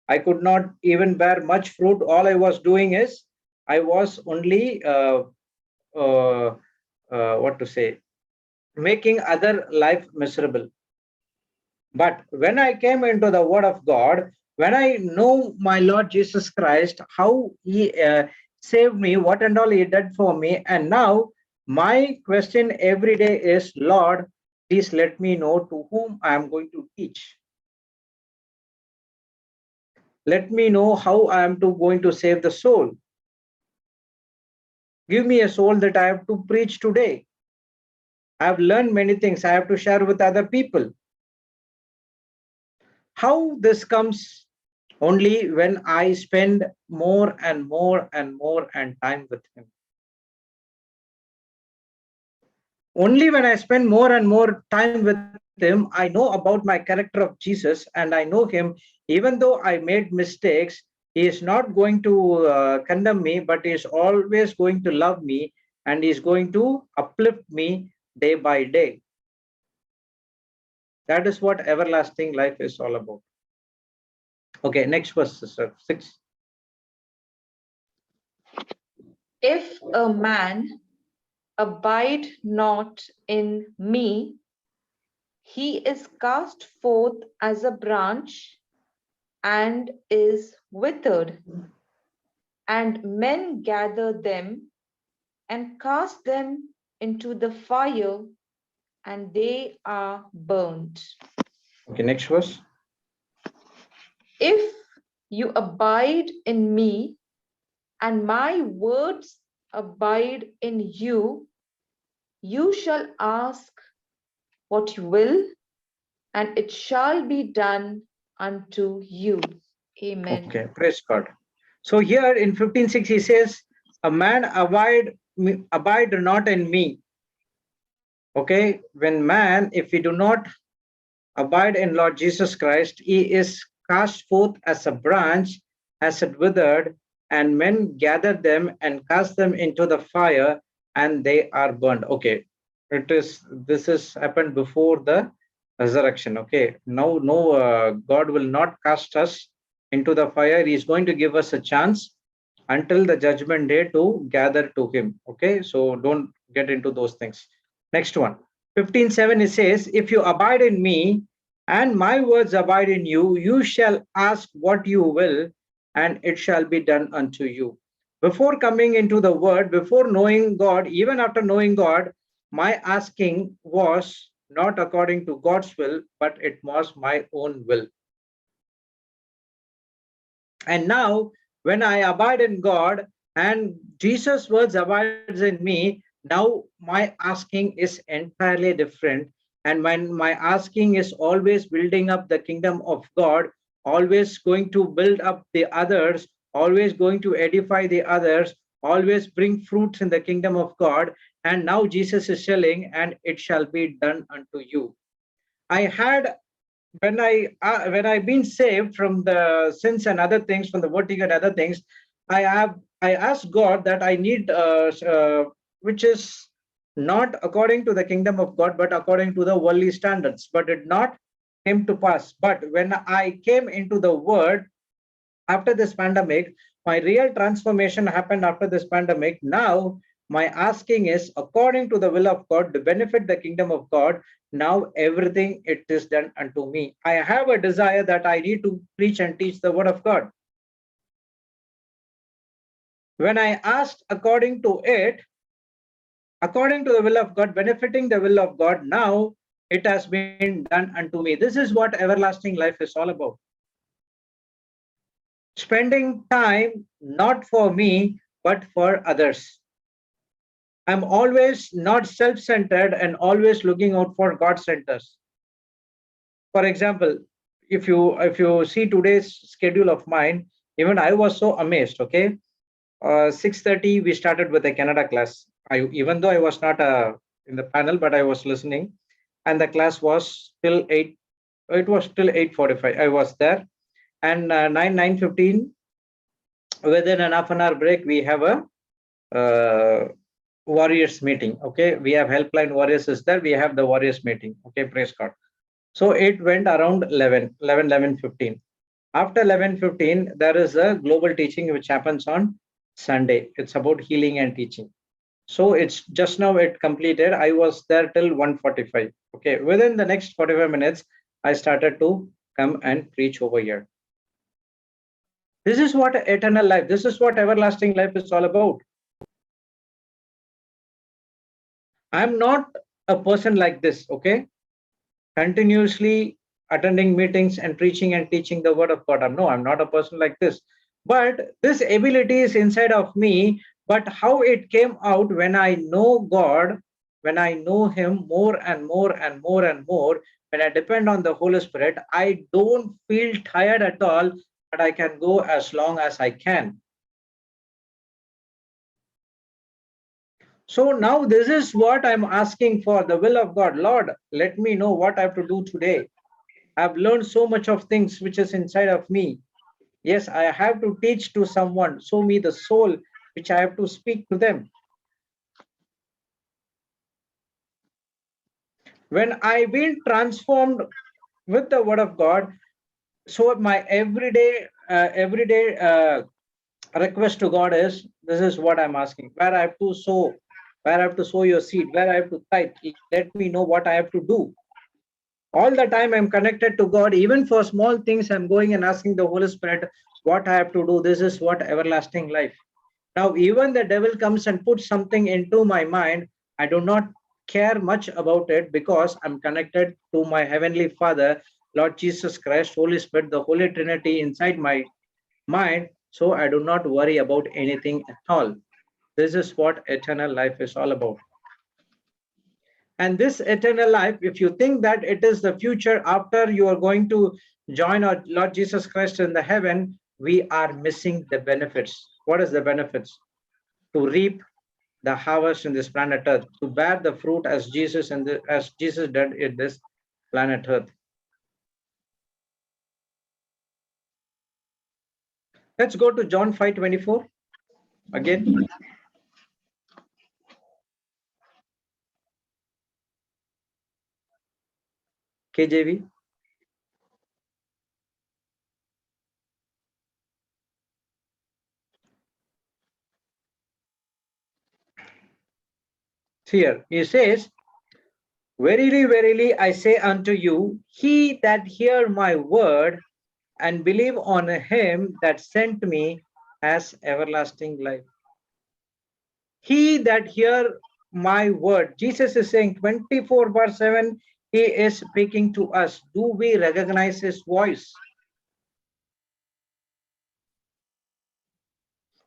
I could not even bear much fruit. All I was doing is, I was only, what to say, making other life miserable. But when I came into the Word of God, when I know my Lord Jesus Christ, how he saved me, what and all he did for me, and now my question every day is, Lord, please let me know to whom I am going to teach. Let me know how I am going to save the soul. Give me a soul that I have to preach today. I have learned many things I have to share with other people. How this comes? Only when I spend more and more and more and time with him. Only when I spend more and more time with him, I know about my character of Jesus, and I know him. Even though I made mistakes, he is not going to condemn me, but he is always going to love me, and he is going to uplift me day by day. That is what everlasting life is all about. Okay, next verse, sister. 6.
If a man abide not in me, he is cast forth as a branch and is withered, and men gather them and cast them into the fire, and they are burnt.
Okay, next verse.
If you abide in me, and my words abide in you, you shall ask what you will, and it shall be done unto you. Amen.
Okay, praise God. So here in 15:6 he says, a man abide not in me. Okay, when man, if he do not abide in Lord Jesus Christ, he is cast forth as a branch, as it withered, and men gather them and cast them into the fire, and they are burned. Okay, this is happened before the resurrection. Okay, now God will not cast us into the fire. He is going to give us a chance until the judgment day to gather to him. Okay, so don't get into those things. Next one, 15:7, it says, if you abide in me and my words abide in you, you shall ask what you will, and it shall be done unto you. Before coming into the word, before knowing God, even after knowing God, my asking was not according to God's will, but it was my own will. And now, when I abide in God and Jesus' words abides in me, now my asking is entirely different. And my asking is always building up the kingdom of God, always going to build up the others, always going to edify the others, always bring fruits in the kingdom of God. And now Jesus is telling, and it shall be done unto you. I had when I been saved from the sins and other things, from the vertigo and other things, I asked God that I need which is not according to the kingdom of God, but according to the worldly standards, but it not came to pass. But when I came into the word after this pandemic, my real transformation happened after this pandemic. Now my asking is according to the will of God to benefit the kingdom of God. Now everything it is done unto me. I have a desire that I need to preach and teach the word of God. When I asked according to it, according to the will of God, benefiting the will of God, now it has been done unto me. This is what everlasting life is all about. Spending time not for me, but for others. I'm always not self-centered and always looking out for God-centers. For example, if you see today's schedule of mine, even I was so amazed. Okay, 6:30 we started with the Canada class. Even though I was not in the panel, but I was listening, and the class was till 8. It was till 8:45. I was there, and 9:15. Within an half an hour break, we have a warriors meeting. Okay, we have helpline warriors is there. We have the warriors meeting. Okay, praise God. So it went around 11:15. After 11:15, there is a global teaching which happens on Sunday. It's about healing and teaching. So it's just now it completed. I was there till 1:45. Okay, within the next 45 minutes, I started to come and preach over here. This is what eternal life, this is what everlasting life is all about. I'm not a person like this, okay? Continuously attending meetings and preaching and teaching the word of God. No, I'm not a person like this. But this ability is inside of me. But how it came out when I know God, when I know Him more and more and more and more, when I depend on the Holy Spirit, I don't feel tired at all, but I can go as long as I can. So now this is what I'm asking for, the will of God. Lord, let me know what I have to do today. I've learned so much of things which is inside of me. Yes, I have to teach to someone. Show me the soul which I have to speak to them. When I've been transformed with the word of God, so my everyday request to God is, this is what I'm asking, where I have to sow, where I have to sow your seed, where I have to tithe. Let me know what I have to do. All the time I'm connected to God. Even for small things, I'm going and asking the Holy Spirit what I have to do. This is what everlasting life. Now, even the devil comes and puts something into my mind, I do not care much about it because I'm connected to my Heavenly Father, Lord Jesus Christ, Holy Spirit, the Holy Trinity inside my mind. So I do not worry about anything at all. This is what eternal life is all about. And this eternal life, if you think that it is the future after you are going to join our Lord Jesus Christ in the heaven, we are missing the benefits. What is the benefits? To reap the harvest in this planet Earth, to bear the fruit as Jesus did in this planet Earth. Let's go to John 5:24 again. KJV. Here he says, Verily, verily, I say unto you, he that hear my word and believe on him that sent me has everlasting life. He that hear my word. Jesus is saying 24/7, he is speaking to us. Do we recognize his voice?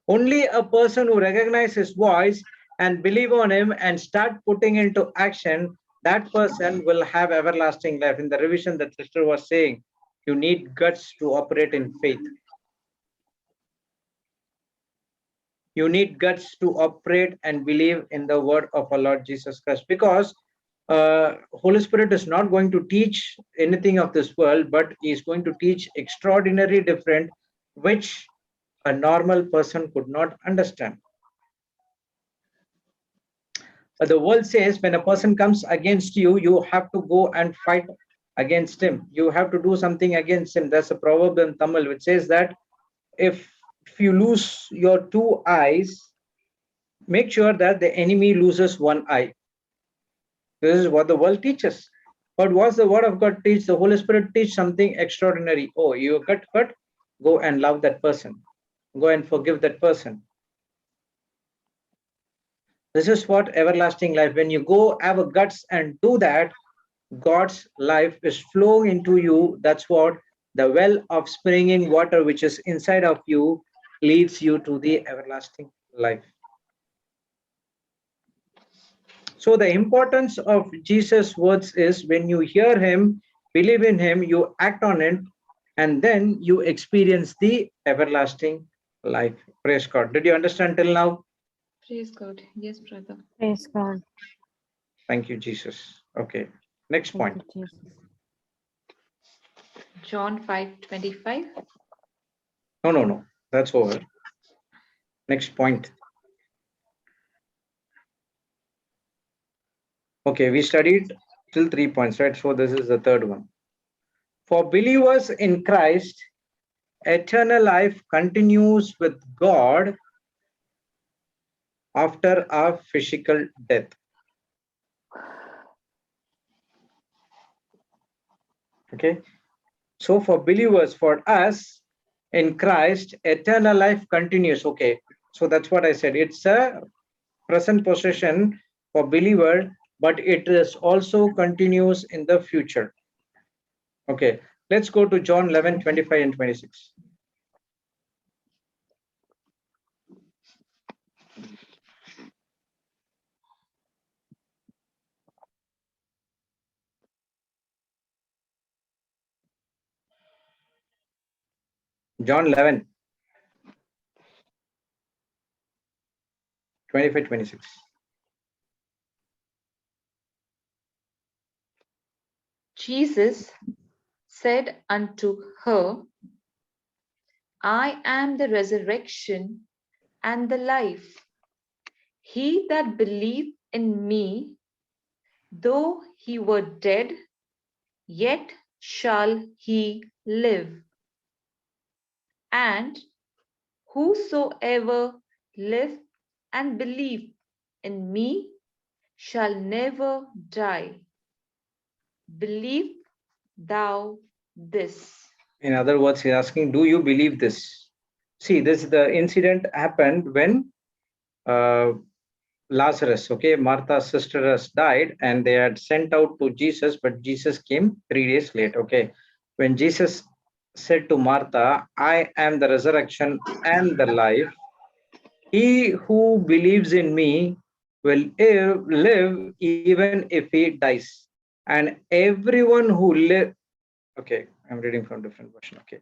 Only a person who recognizes his voice and believe on him and start putting into action, that person will have everlasting life. In the revision that sister was saying, you need guts to operate in faith. You need guts to operate and believe in the word of our Lord Jesus Christ, because Holy Spirit is not going to teach anything of this world, but he is going to teach extraordinary different, which a normal person could not understand. The world says when a person comes against you, you have to go and fight against him. You have to do something against him. There's a proverb in Tamil which says that if you lose your two eyes, make sure that the enemy loses one eye. This is what the world teaches. But what's the word of God teach? The Holy Spirit teach something extraordinary. Oh, you got hurt? Go and love that person. Go and forgive that person. This is what everlasting life. When you go have a guts and do that, God's life is flowing into you. That's what the well of springing water which is inside of you leads you to the everlasting life. So the importance of Jesus' words is when you hear him, believe in him, you act on it, and then you experience the everlasting life. Praise God. Did you understand till now?
Praise God. Yes, brother.
Praise God.
Thank you, Jesus. Okay. Next
Thank
point.
you, Jesus.
John 5:25.
No. That's over. Next point. Okay, we studied till 3 points, right? So this is the third one. For believers in Christ, eternal life continues with God after our physical death. Okay, so for believers, for us in Christ, eternal life continues. Okay, so that's what I said. It's a present possession for believer, but it is also continues in the future. Okay, let's go to John 11:25 and 26. John 11:25-26.
Jesus said unto her, I am the resurrection and the life. He that believeth in me, though he were dead, yet shall he live. And whosoever liveth and believeth in me shall never die. Believe thou this?
In other words, he's asking, do you believe this? See, the incident happened when Lazarus, okay, Martha's sister has died, and they had sent out to Jesus, but Jesus came 3 days late. Okay, when Jesus said to Martha, I am the resurrection and the life. He who believes in me will live even if he dies. And everyone who live, okay, I'm reading from different version. Okay,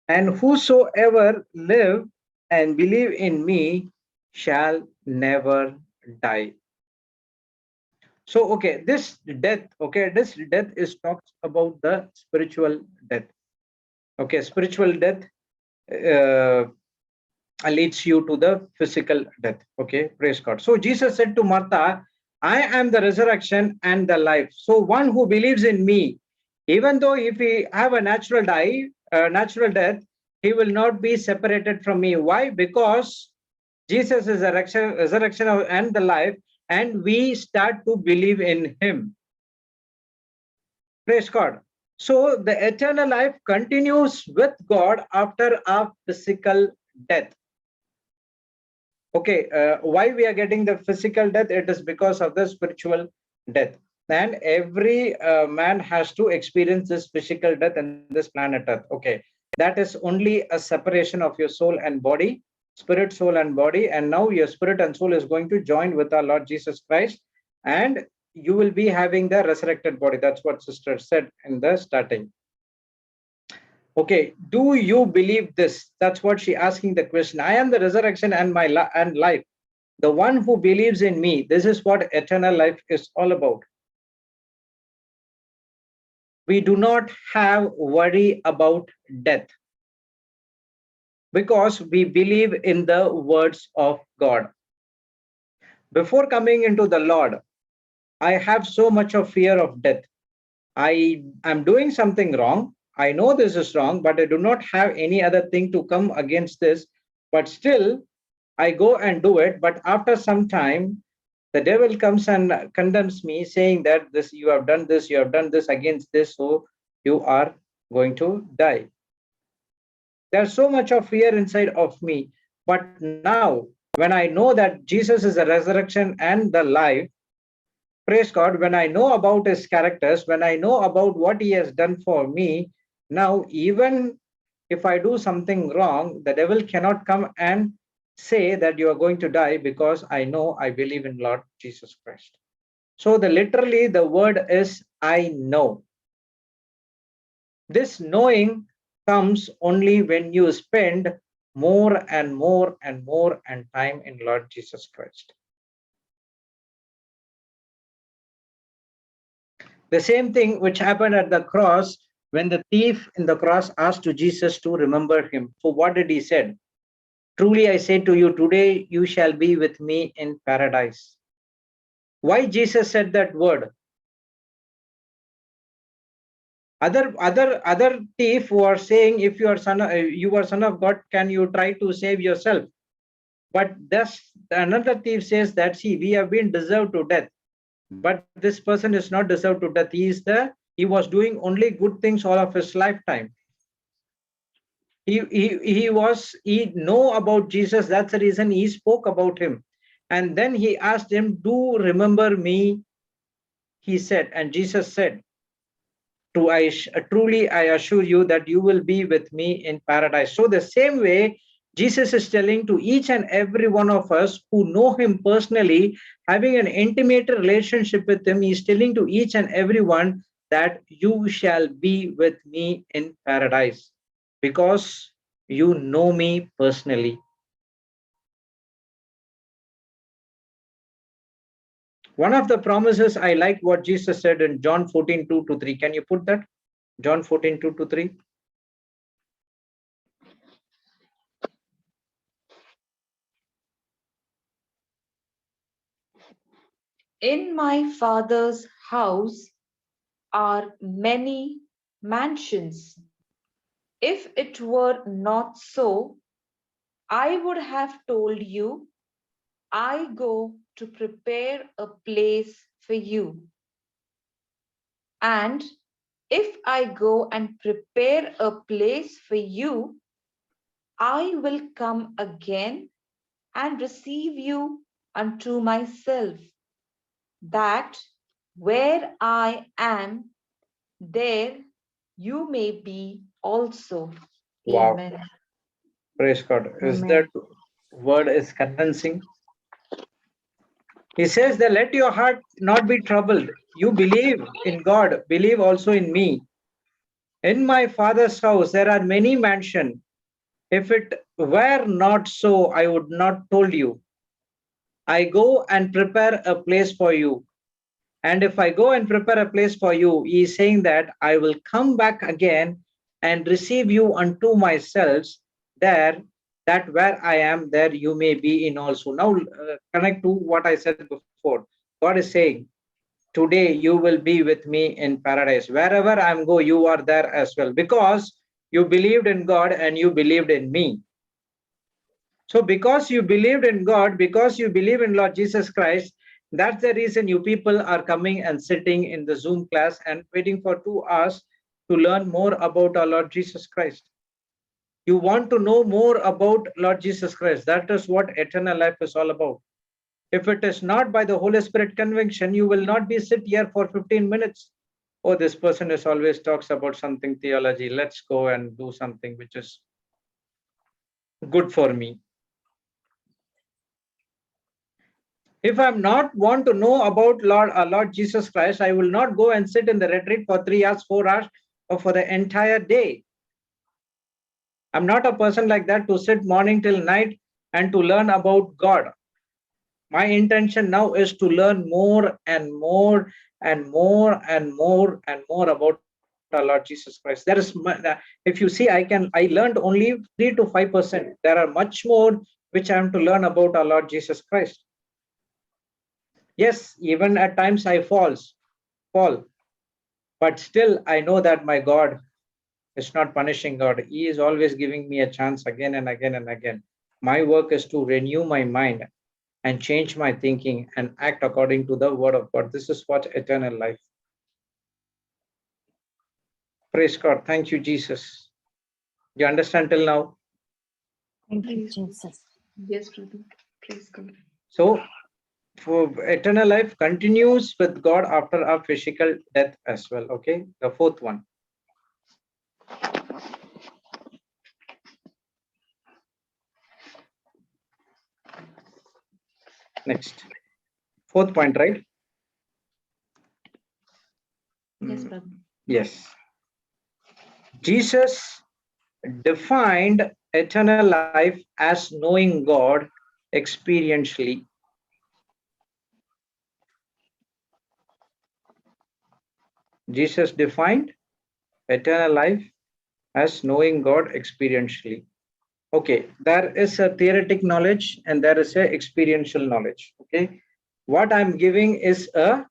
and whosoever live and believe in me shall never die. So, okay, this death is talks about the spiritual death. Okay, spiritual death leads you to the physical death. Okay, praise God. So Jesus said to Martha, I am the resurrection and the life. So one who believes in me, even though if he have a natural death, he will not be separated from me. Why? Because Jesus is the resurrection and the life, and we start to believe in him. Praise God. So the eternal life continues with God after our physical death. Okay, why we are getting the physical death? It is because of the spiritual death. And every man has to experience this physical death in this planet Earth. Okay, that is only a separation of your soul and body, spirit, soul, and body. And now your spirit and soul is going to join with our Lord Jesus Christ, and you will be having the resurrected body. That's what Sister said in the starting. Okay, do you believe this? That's what she asking the question. I am the resurrection and life. The one who believes in me, this is what eternal life is all about. We do not have worry about death because we believe in the words of God. Before coming into the Lord, I have so much of fear of death. I am doing something wrong. I know this is wrong, but I do not have any other thing to come against this. But still, I go and do it. But after some time, the devil comes and condemns me, saying that this you have done this against this, so you are going to die. There's so much of fear inside of me. But now, when I know that Jesus is the resurrection and the life, praise God, when I know about his characters, when I know about what he has done for me, now even if I do something wrong, the devil cannot come and say that you are going to die, because I know I believe in Lord Jesus Christ. So literally the word is I know. This knowing comes only when you spend more and more and more and time in Lord Jesus Christ. The same thing which happened at the cross, when the thief in the cross asked to Jesus to remember him. So what did he say? Truly I say to you, today you shall be with me in paradise. Why Jesus said that word? Other thief were saying, if you are son of God, can you try to save yourself? But this another thief says that, see, we have been deserved to death, but this person is not deserved to death. He was doing only good things all of his lifetime. He know about Jesus. That's the reason he spoke about him. And then he asked him, do remember me, he said. And Jesus said, truly I assure you that you will be with me in paradise. So the same way, Jesus is telling to each and every one of us who know him personally, having an intimate relationship with him, he is telling to each and every one that you shall be with me in paradise, because you know me personally. One of the promises, I like what Jesus said in John 14:2-3. Can you put that? John 14:2-3.
In my Father's house are many mansions. If it were not so, I would have told you, I go to prepare a place for you. And if I go and prepare a place for you, I will come again and receive you unto myself, that where I am, there you may be also.
Wow.
Amen.
Praise God. Is
Amen.
that word is convincing? He says that let your heart not be troubled. You believe in God, believe also in me. In my Father's house there are many mansions. If it were not so, I would not told you. I go and prepare a place for you. And if I go and prepare a place for you, he is saying that I will come back again and receive you unto myself, there, that where I am, there you may be in also. Now connect to what I said before. God is saying, today you will be with me in paradise. Wherever I am go, you are there as well, because you believed in God and you believed in me. So because you believed in God, because you believe in Lord Jesus Christ, That's the reason you people are coming and sitting in the Zoom class and waiting for 2 hours to learn more about our Lord Jesus Christ. You want to know more about Lord Jesus Christ. That is what eternal life is all about. If it is not by the Holy Spirit conviction, you will not be sit here for 15 minutes. Oh, this person is always talks about something theology. Let's go and do something which is good for me. If I'm not want to know about Lord Jesus Christ, I will not go and sit in the retreat for 3 hours, 4 hours, or for the entire day. I'm not a person like that to sit morning till night and to learn about God. My intention now is to learn more and more and more and more and more about our Lord Jesus Christ. If you see, I learned only 3 to 5%. There are much more which I am to learn about our Lord Jesus Christ. Yes, even at times I fall, but still I know that my God is not punishing God. He is always giving me a chance again and again and again. My work is to renew my mind and change my thinking and act according to the word of God. This is what eternal life. Praise God. Thank you, Jesus. You understand till now?
Thank you, Jesus.
Yes, brother. Praise God.
So, for eternal life continues with God after our physical death as well. Okay, the fourth one. Next, fourth point, right?
Yes, brother.
Yes. Jesus defined eternal life as knowing God experientially. Jesus defined eternal life as knowing God experientially. Okay, there is a theoretic knowledge and there is a experiential knowledge. Okay, what I'm giving is a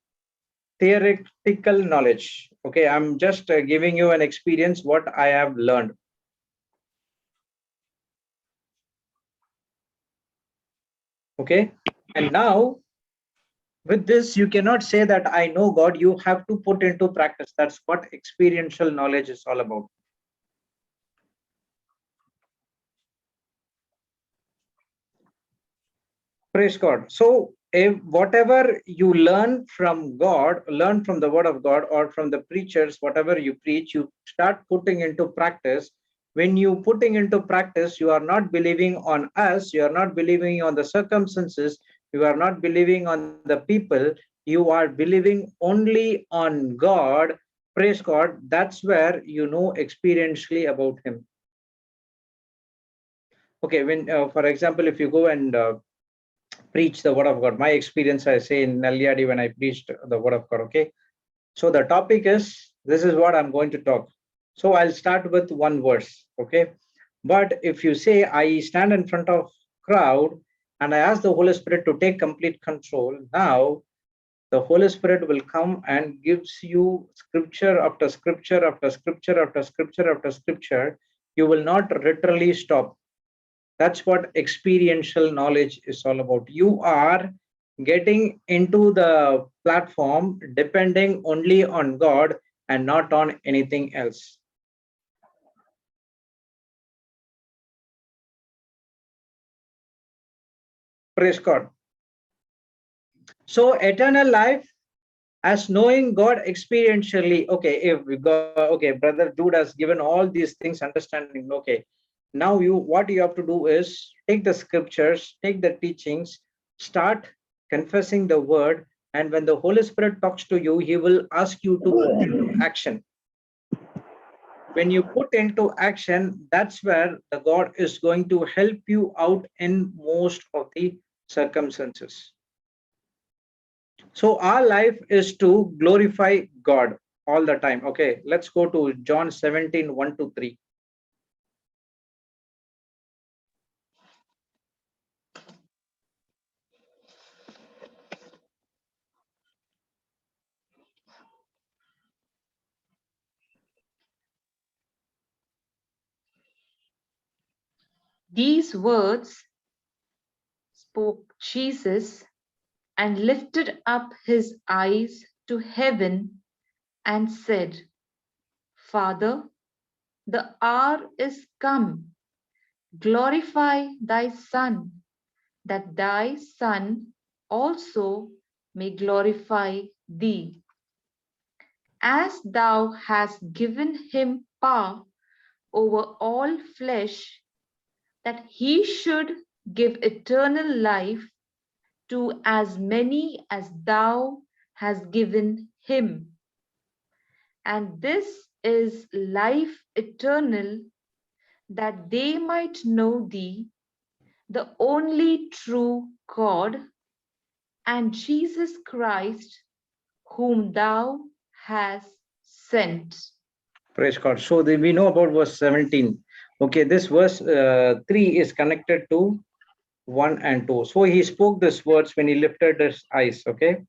theoretical knowledge. Okay, I'm just giving you an experience what I have learned. Okay, and now with this you cannot say that I know God. You have to put into practice. That's what experiential knowledge is all about. Praise God. So if whatever you learn from God, learn from the word of God or from the preachers, whatever you preach, you start putting into practice. When you putting into practice, you are not believing on us, you are not believing on the circumstances, you are not believing on the people, you are believing only on God. Praise God. That's where you know experientially about him. Okay, when for example, if you go and preach the word of God. My experience, I say in Naliadi when I preached the word of God. Okay. So the topic is, this is what I'm going to talk. So I'll start with one verse. Okay. But if you say I stand in front of crowd and I ask the Holy Spirit to take complete control, now the Holy Spirit will come and gives you scripture after scripture after scripture after scripture after scripture. You will not literally stop. That's what experiential knowledge is all about. You are getting into the platform depending only on God and not on anything else. Praise God. So eternal life as knowing God experientially. Okay, if we go, okay, brother Jude has given all these things understanding. Okay, now what you have to do is take the scriptures, take the teachings, start confessing the word, and when the Holy Spirit talks to you, he will ask you to put into action. When you put into action, that's where the God is going to help you out in most of the circumstances. So our life is to glorify God all the time. Okay, let's go to John 17, 1 to 3.
These words spoke Jesus, and lifted up his eyes to heaven and said, Father, the hour is come. Glorify thy Son, that thy Son also may glorify thee, as thou hast given him power over all flesh, that he should give eternal life to as many as thou hast given him. And this is life eternal, that they might know thee, the only true God, and Jesus Christ, whom thou hast sent.
Praise God. So we know about verse 17. Okay, this verse 3 is connected to 1 and 2. So he spoke these words when he lifted his eyes. Okay,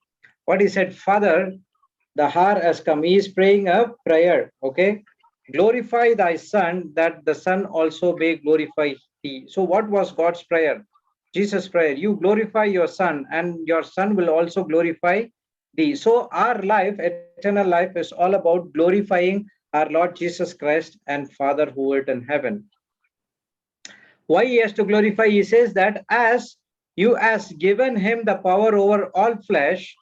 what he said, Father, the hour has come. He is praying a prayer. Okay, glorify thy Son, that the Son also may glorify thee. So what was God's prayer? Jesus' prayer. You glorify your Son, and your Son will also glorify thee. So our life, eternal life, is all about glorifying our Lord Jesus Christ and Father who art in heaven. Why he has to glorify? He says that as you has given him the power over all flesh,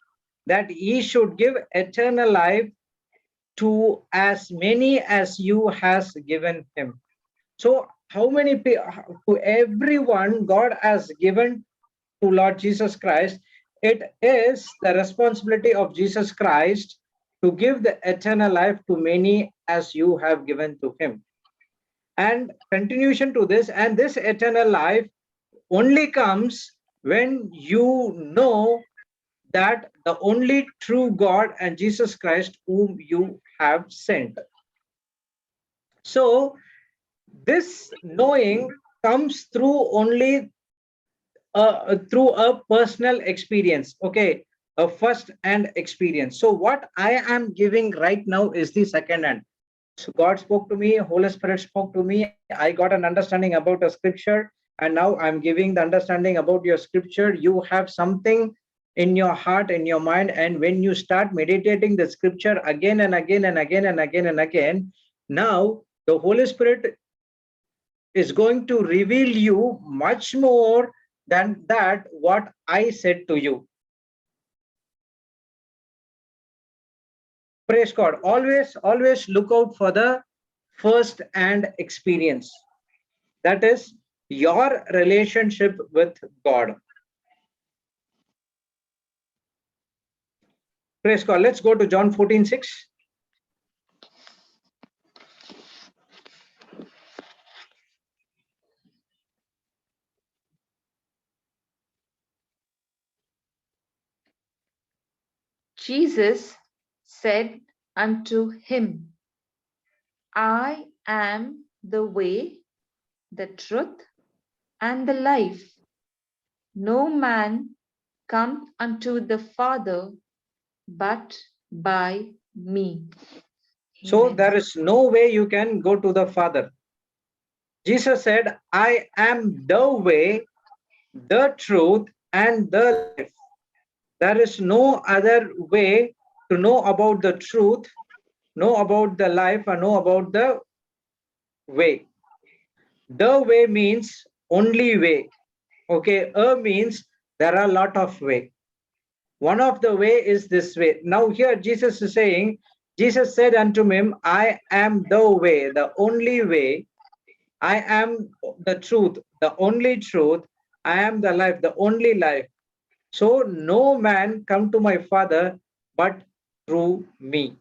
that he should give eternal life to as many as you has given him. So how many to everyone God has given to Lord Jesus Christ? It is the responsibility of Jesus Christ to give the eternal life to many as you have given to him. And continuation to this, and this eternal life only comes when you know that the only true God and Jesus Christ whom you have sent. So this knowing comes through only through a personal experience. Okay, a first hand experience. So what I am giving right now is the second hand. So God spoke to me, Holy Spirit spoke to me, I got an understanding about a scripture, and now I'm giving the understanding about your scripture. You have something in your heart, in your mind, and when you start meditating the scripture again and again and again and again and again, now the Holy Spirit is going to reveal you much more than that what I said to you. Praise God. Always look out for the first hand experience. That is your relationship with God. Praise God. Let's go to John 14:6.
Jesus said unto him, I am the way, the truth, and the life. No man cometh unto the Father but by me.
So
Amen.
there is no way you can go to the Father. Jesus said, I am the way, the truth, and the life. There is no other way to know about the truth, know about the life, and know about the way. The way means only way. Okay, means there are a lot of way. One of the way is this way. Now here Jesus is saying, Jesus said unto him, I am the way, the only way. I am the truth, the only truth. I am the life, the only life. So no man come to my Father but through me.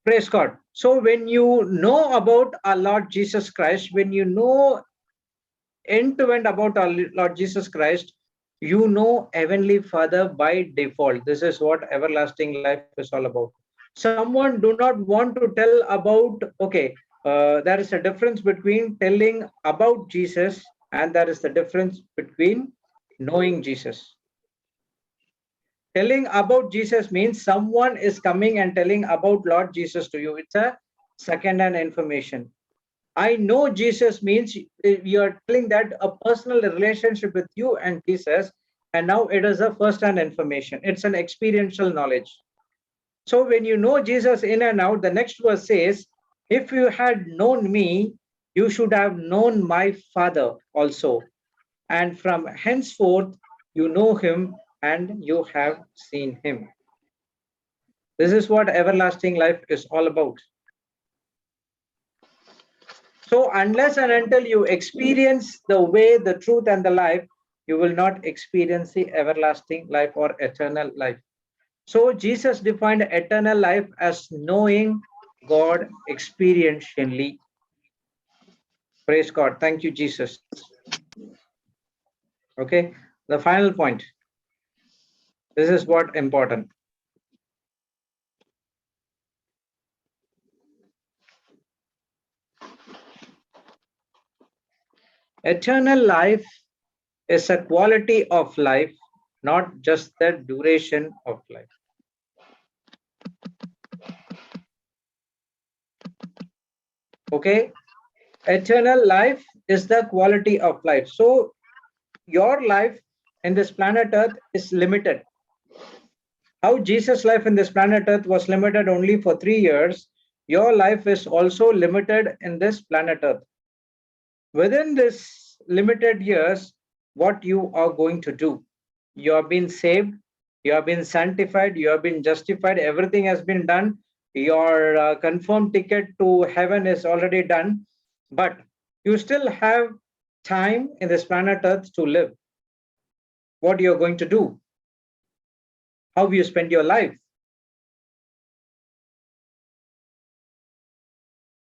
Praise God. So when you know about our Lord Jesus Christ, when you know end to end about our Lord Jesus Christ, you know Heavenly Father by default. This is what everlasting life is all about. Someone do not want to tell about, okay, there is a difference between telling about Jesus and there is the difference between knowing Jesus. Telling about Jesus means someone is coming and telling about Lord Jesus to you. It's a second-hand information. I know Jesus means you are telling that a personal relationship with you and Jesus And now it is a first-hand information. It's an experiential knowledge. So when you know Jesus in and out, the next verse says, if you had known me, you should have known my Father also. And from henceforth, you know him and you have seen him. This is what everlasting life is all about. So unless and until you experience the way, the truth, and the life, you will not experience the everlasting life or eternal life. So Jesus defined eternal life as knowing God experientially. Praise God. Thank you, Jesus. Okay, the final point. This is what important. Eternal life is a quality of life, not just the duration of life. Okay, eternal life is the quality of life. So your life in this planet Earth is limited. How Jesus' life in this planet Earth was limited only for 3 years, your life is also limited in this planet Earth. Within this limited years, what you are going to do? You have been saved, you have been sanctified, you have been justified, everything has been done. Your confirmed ticket to heaven is already done, but you still have time in this planet Earth to live. What you are going to do? How you spend your life?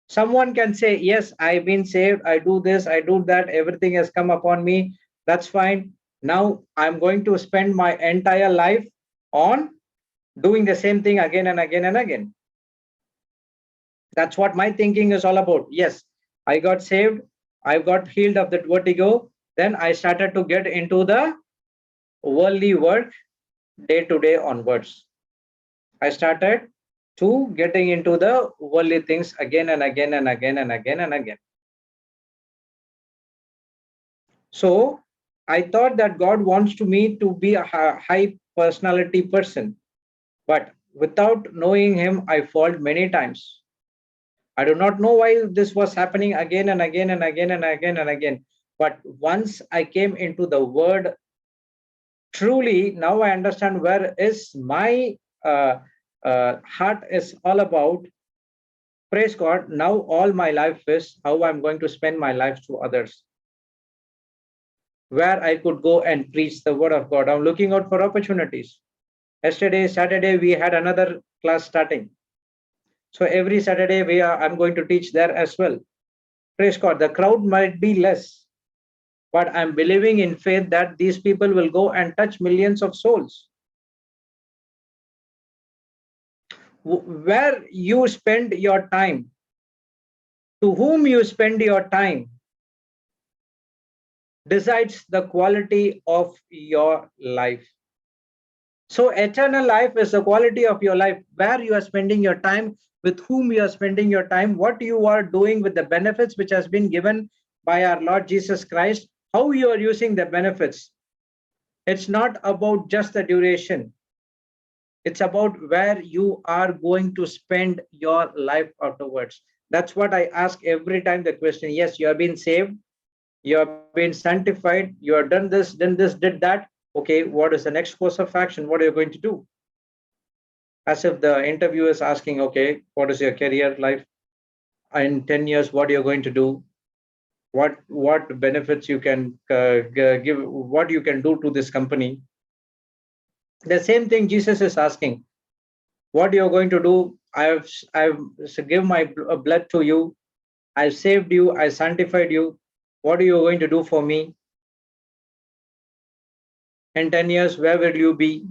Someone can say, yes, I've been saved, I do this, I do that, everything has come upon me, that's fine. Now I'm going to spend my entire life on doing the same thing again and again and again. That's what my thinking is all about. Yes, I got saved, I got healed of that vertigo, then I started to get into the worldly work day to day onwards. I started to getting into the worldly things again and again and again and again and again. So I thought that God wants me to be a high personality person, but without knowing him, I failed many times. I do not know why this was happening again and again and again and again and again. But once I came into the word, truly now I understand where is my heart is all about. Praise God. Now all my life is how I'm going to spend my life to others, where I could go and preach the word of God. I'm looking out for opportunities. Yesterday, Saturday, we had another class starting. So every Saturday I'm going to teach there as well. Praise God. The crowd might be less, but I'm believing in faith that these people will go and touch millions of souls. Where you spend your time, to whom you spend your time, decides the quality of your life. So eternal life is the quality of your life, where you are spending your time, with whom you are spending your time, what you are doing with the benefits which has been given by our Lord Jesus Christ, how you are using the benefits. It's not about just the duration. It's about where you are going to spend your life afterwards. That's what I ask every time the question. Yes, you have been saved, you have been sanctified, you have done this, did that. Okay, what is the next course of action? What are you going to do? As if the interviewer is asking, okay, what is your career life? In 10 years, what you're going to do? What benefits you can give, what you can do to this company? The same thing Jesus is asking. What you're going to do? I've give my blood to you. I saved you. I sanctified you. What are you going to do for me? In 10 years, where will you be?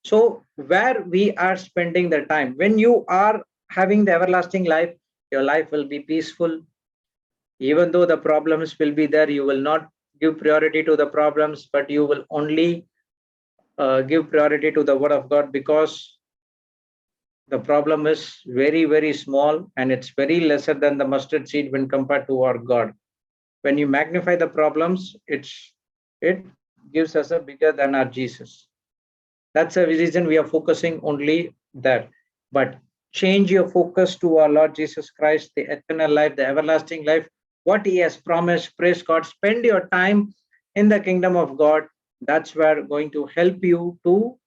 So where we are spending the time, when you are having the everlasting life, your life will be peaceful. Even though the problems will be there, you will not give priority to the problems, but you will only give priority to the word of God, because the problem is very, very small and it's very lesser than the mustard seed when compared to our God. When you magnify the problems, it gives us a bigger than our Jesus. That's the reason we are focusing only there. But change your focus to our Lord Jesus Christ, the eternal life, the everlasting life, what he has promised. Praise God. Spend your time in the kingdom of God. That's where going to help you to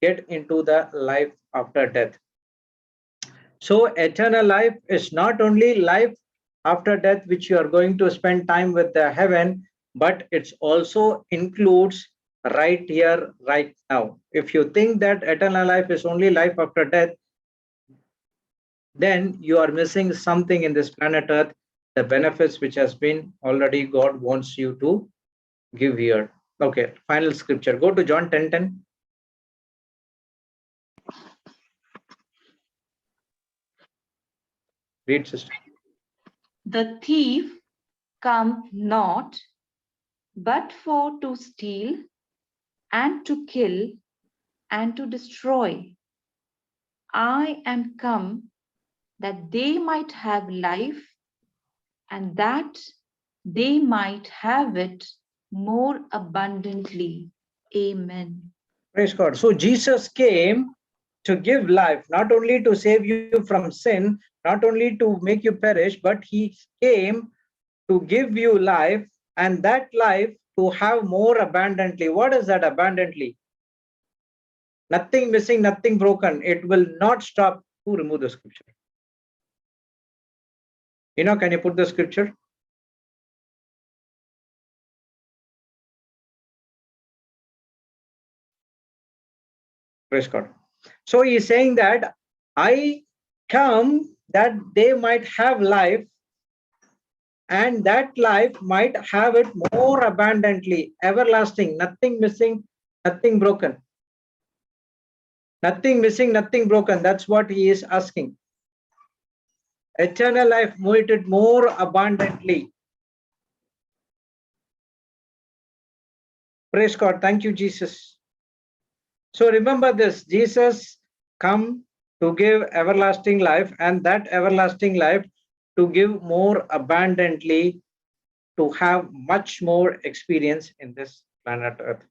get into the life after death. So eternal life is not only life after death, which you are going to spend time with the heaven, but it also includes right here, right now. If you think that eternal life is only life after death, then you are missing something in this planet Earth, the benefits which has been already God wants you to give here. Okay, final scripture. Go to John 10:10. Read, sister.
The thief come not, but for to steal and to kill and to destroy. I am come that they might have life, and that they might have it more abundantly. Amen.
Praise God. So Jesus came to give life, not only to save you from sin, not only to make you perish, but he came to give you life, and that life to have more abundantly. What is that abundantly? Nothing missing, nothing broken. It will not stop. Who remove the scripture? Can you put the scripture? Praise God. So he is saying that I come that they might have life, and that life might have it more abundantly, everlasting, nothing missing, nothing broken. Nothing missing, nothing broken. That's what he is asking. Eternal life, it more abundantly. Praise God. Thank you, Jesus. So remember this, Jesus come to give everlasting life, and that everlasting life to give more abundantly, to have much more experience in this planet Earth.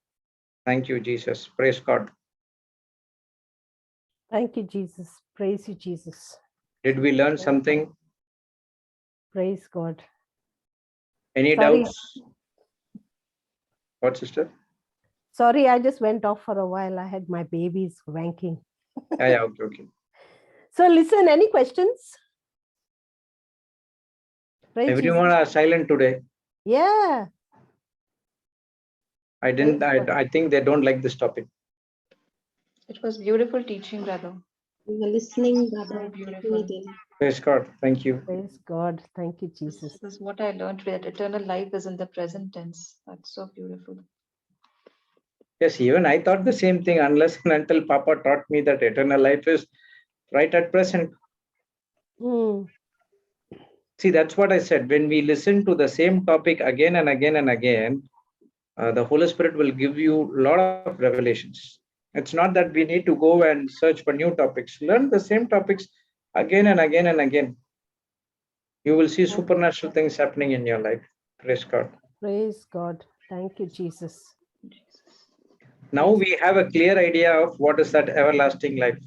Thank you, Jesus. Praise God.
Thank you, Jesus. Praise you, Jesus.
Did we learn something?
Praise God.
Any
Sorry.
doubts? What, sister?
Sorry, I just went off for a while. I had my babies wanking.
Yeah, okay.
So listen, any questions? Praise
Everyone
Jesus.
are silent today.
Yeah.
I think they don't like this topic.
It was beautiful teaching, brother.
We were listening,
So
brother.
beautiful.
Praise God. Thank you.
Praise God. Thank you, Jesus.
This is what I learned today, that eternal life is in the present tense. That's so beautiful.
Yes, even I thought the same thing, unless and until Papa taught me that eternal life is right at present. See, that's what I said. When we listen to the same topic again and again and again, the Holy Spirit will give you a lot of revelations. It's not that we need to go and search for new topics. Learn the same topics again and again and again. You will see supernatural things happening in your life. Praise God.
Praise God. Thank you, Jesus.
Now we have a clear idea of what is that everlasting life.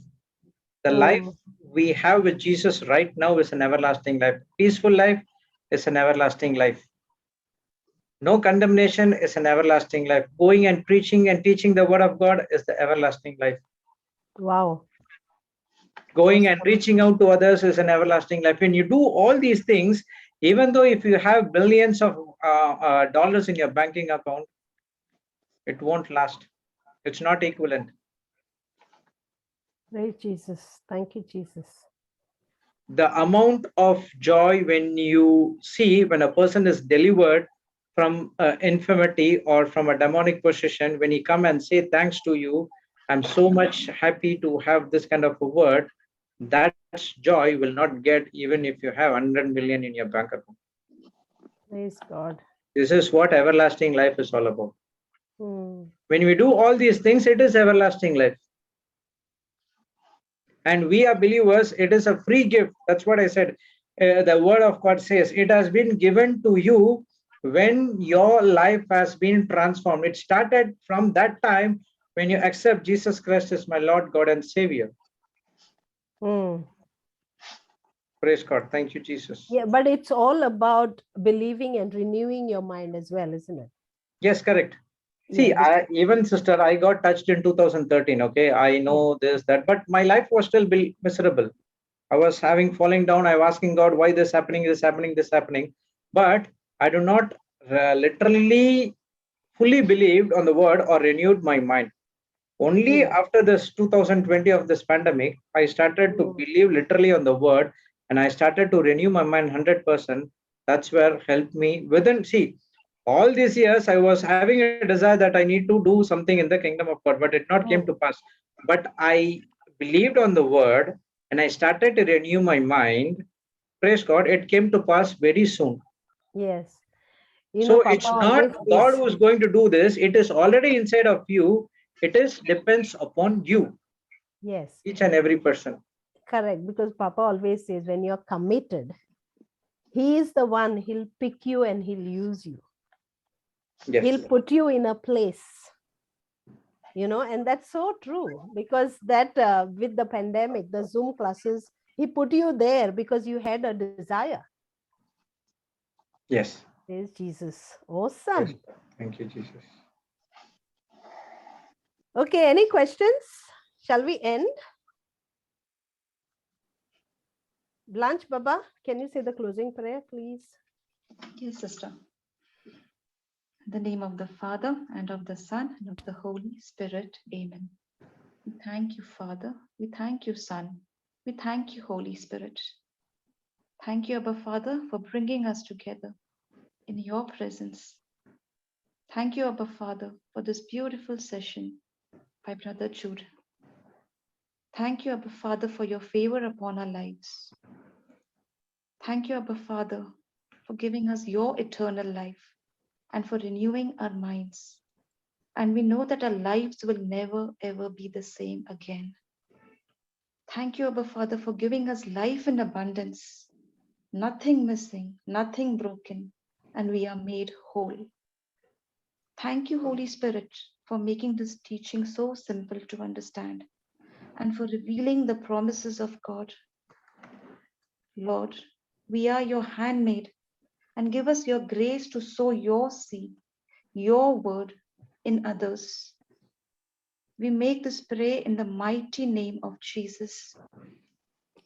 The life we have with Jesus right now is an everlasting life. Peaceful life is an everlasting life. No condemnation is an everlasting life. Going and preaching and teaching the word of God is the everlasting life.
Wow.
Going and reaching out to others is an everlasting life. When you do all these things, even though if you have billions of dollars in your banking account, it won't last. It's not equivalent.
Praise Jesus. Thank you, Jesus.
The amount of joy when you see when a person is delivered from infirmity or from a demonic possession, when he come and say thanks to you, I'm so much happy to have this kind of a word, that joy will not get even if you have 100 million in your bank account.
Praise God.
This is what everlasting life is all about. When we do all these things, it is everlasting life. And we are believers, it is a free gift. That's what I said. The word of God says, it has been given to you when your life has been transformed. It started from that time when you accept Jesus Christ as my Lord, God, and Savior.
Mm.
Praise God. Thank you, Jesus.
Yeah, but it's all about believing and renewing your mind as well, isn't it?
Yes, correct. See,
Yeah,
even sister, I got touched in 2013. Okay, I know this, that, but my life was still miserable. I was falling down. I was asking God, why this happening, this happening, this happening. But I do not literally fully believed on the word or renewed my mind. Only after this 2020 of this pandemic, I started to believe literally on the word, and I started to renew my mind 100%. That's where helped me within. See, all these years I was having a desire that I need to do something in the kingdom of God, but it not came to pass. But I believed on the word and I started to renew my mind. Praise God, it came to pass very soon.
yes. You know,
So
Papa
it's not
always
God
says,
who is going to do this, it is already inside of you. It is depends upon you,
yes,
each and every person.
correct. Because Papa always says, when you're committed, he is the one, he'll pick you and he'll use you.
Yes.
He'll put you in a place, you know, and that's so true, because that with the pandemic, the Zoom classes, he put you there because you had a desire.
Yes.
Praise Jesus. Awesome.
Thank you, Jesus.
Okay, any questions? Shall we end? Blanche, Baba, can you say the closing prayer, please?
Yes, sister. In the name of the Father, and of the Son, and of the Holy Spirit. Amen. We thank you, Father. We thank you, Son. We thank you, Holy Spirit. Thank you, Abba Father, for bringing us together in your presence. Thank you, Abba Father, for this beautiful session by Brother Jude. Thank you, Abba Father, for your favor upon our lives. Thank you, Abba Father, for giving us your eternal life and for renewing our minds. And we know that our lives will never ever be the same again. Thank you, Abba Father, for giving us life in abundance, nothing missing, nothing broken, and we are made whole. Thank you, Holy Spirit, for making this teaching so simple to understand and for revealing the promises of God. Lord, we are your handmaid, and give us your grace to sow your seed, your word in others. We make this prayer in the mighty name of Jesus.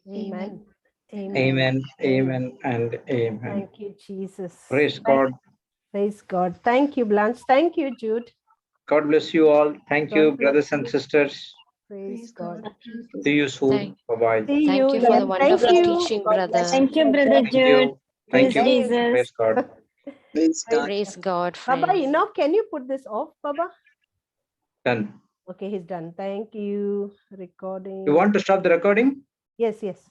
Amen.
Amen.
Amen, amen, and amen.
Thank you, Jesus.
Praise God.
Praise God. Thank you, Blanche. Thank you, Jude.
God bless you all. Thank
God
you,
bless
brothers and
you.
sisters.
Praise God.
See you soon. Bye-bye.
See
Thank
you.
you for
Yes,
the
thank
wonderful
you.
teaching,
God bless
brother.
Thank you,
you.
Brother
Thank
Jude.
you. Thank
Praise
you.
Jesus.
Praise God.
Praise God.
Praise God,
Baba,
friends.
Enoch, can you put this off, Baba?
Done.
Okay, he's done. Thank you. Recording.
You want to stop the recording?
Yes, yes.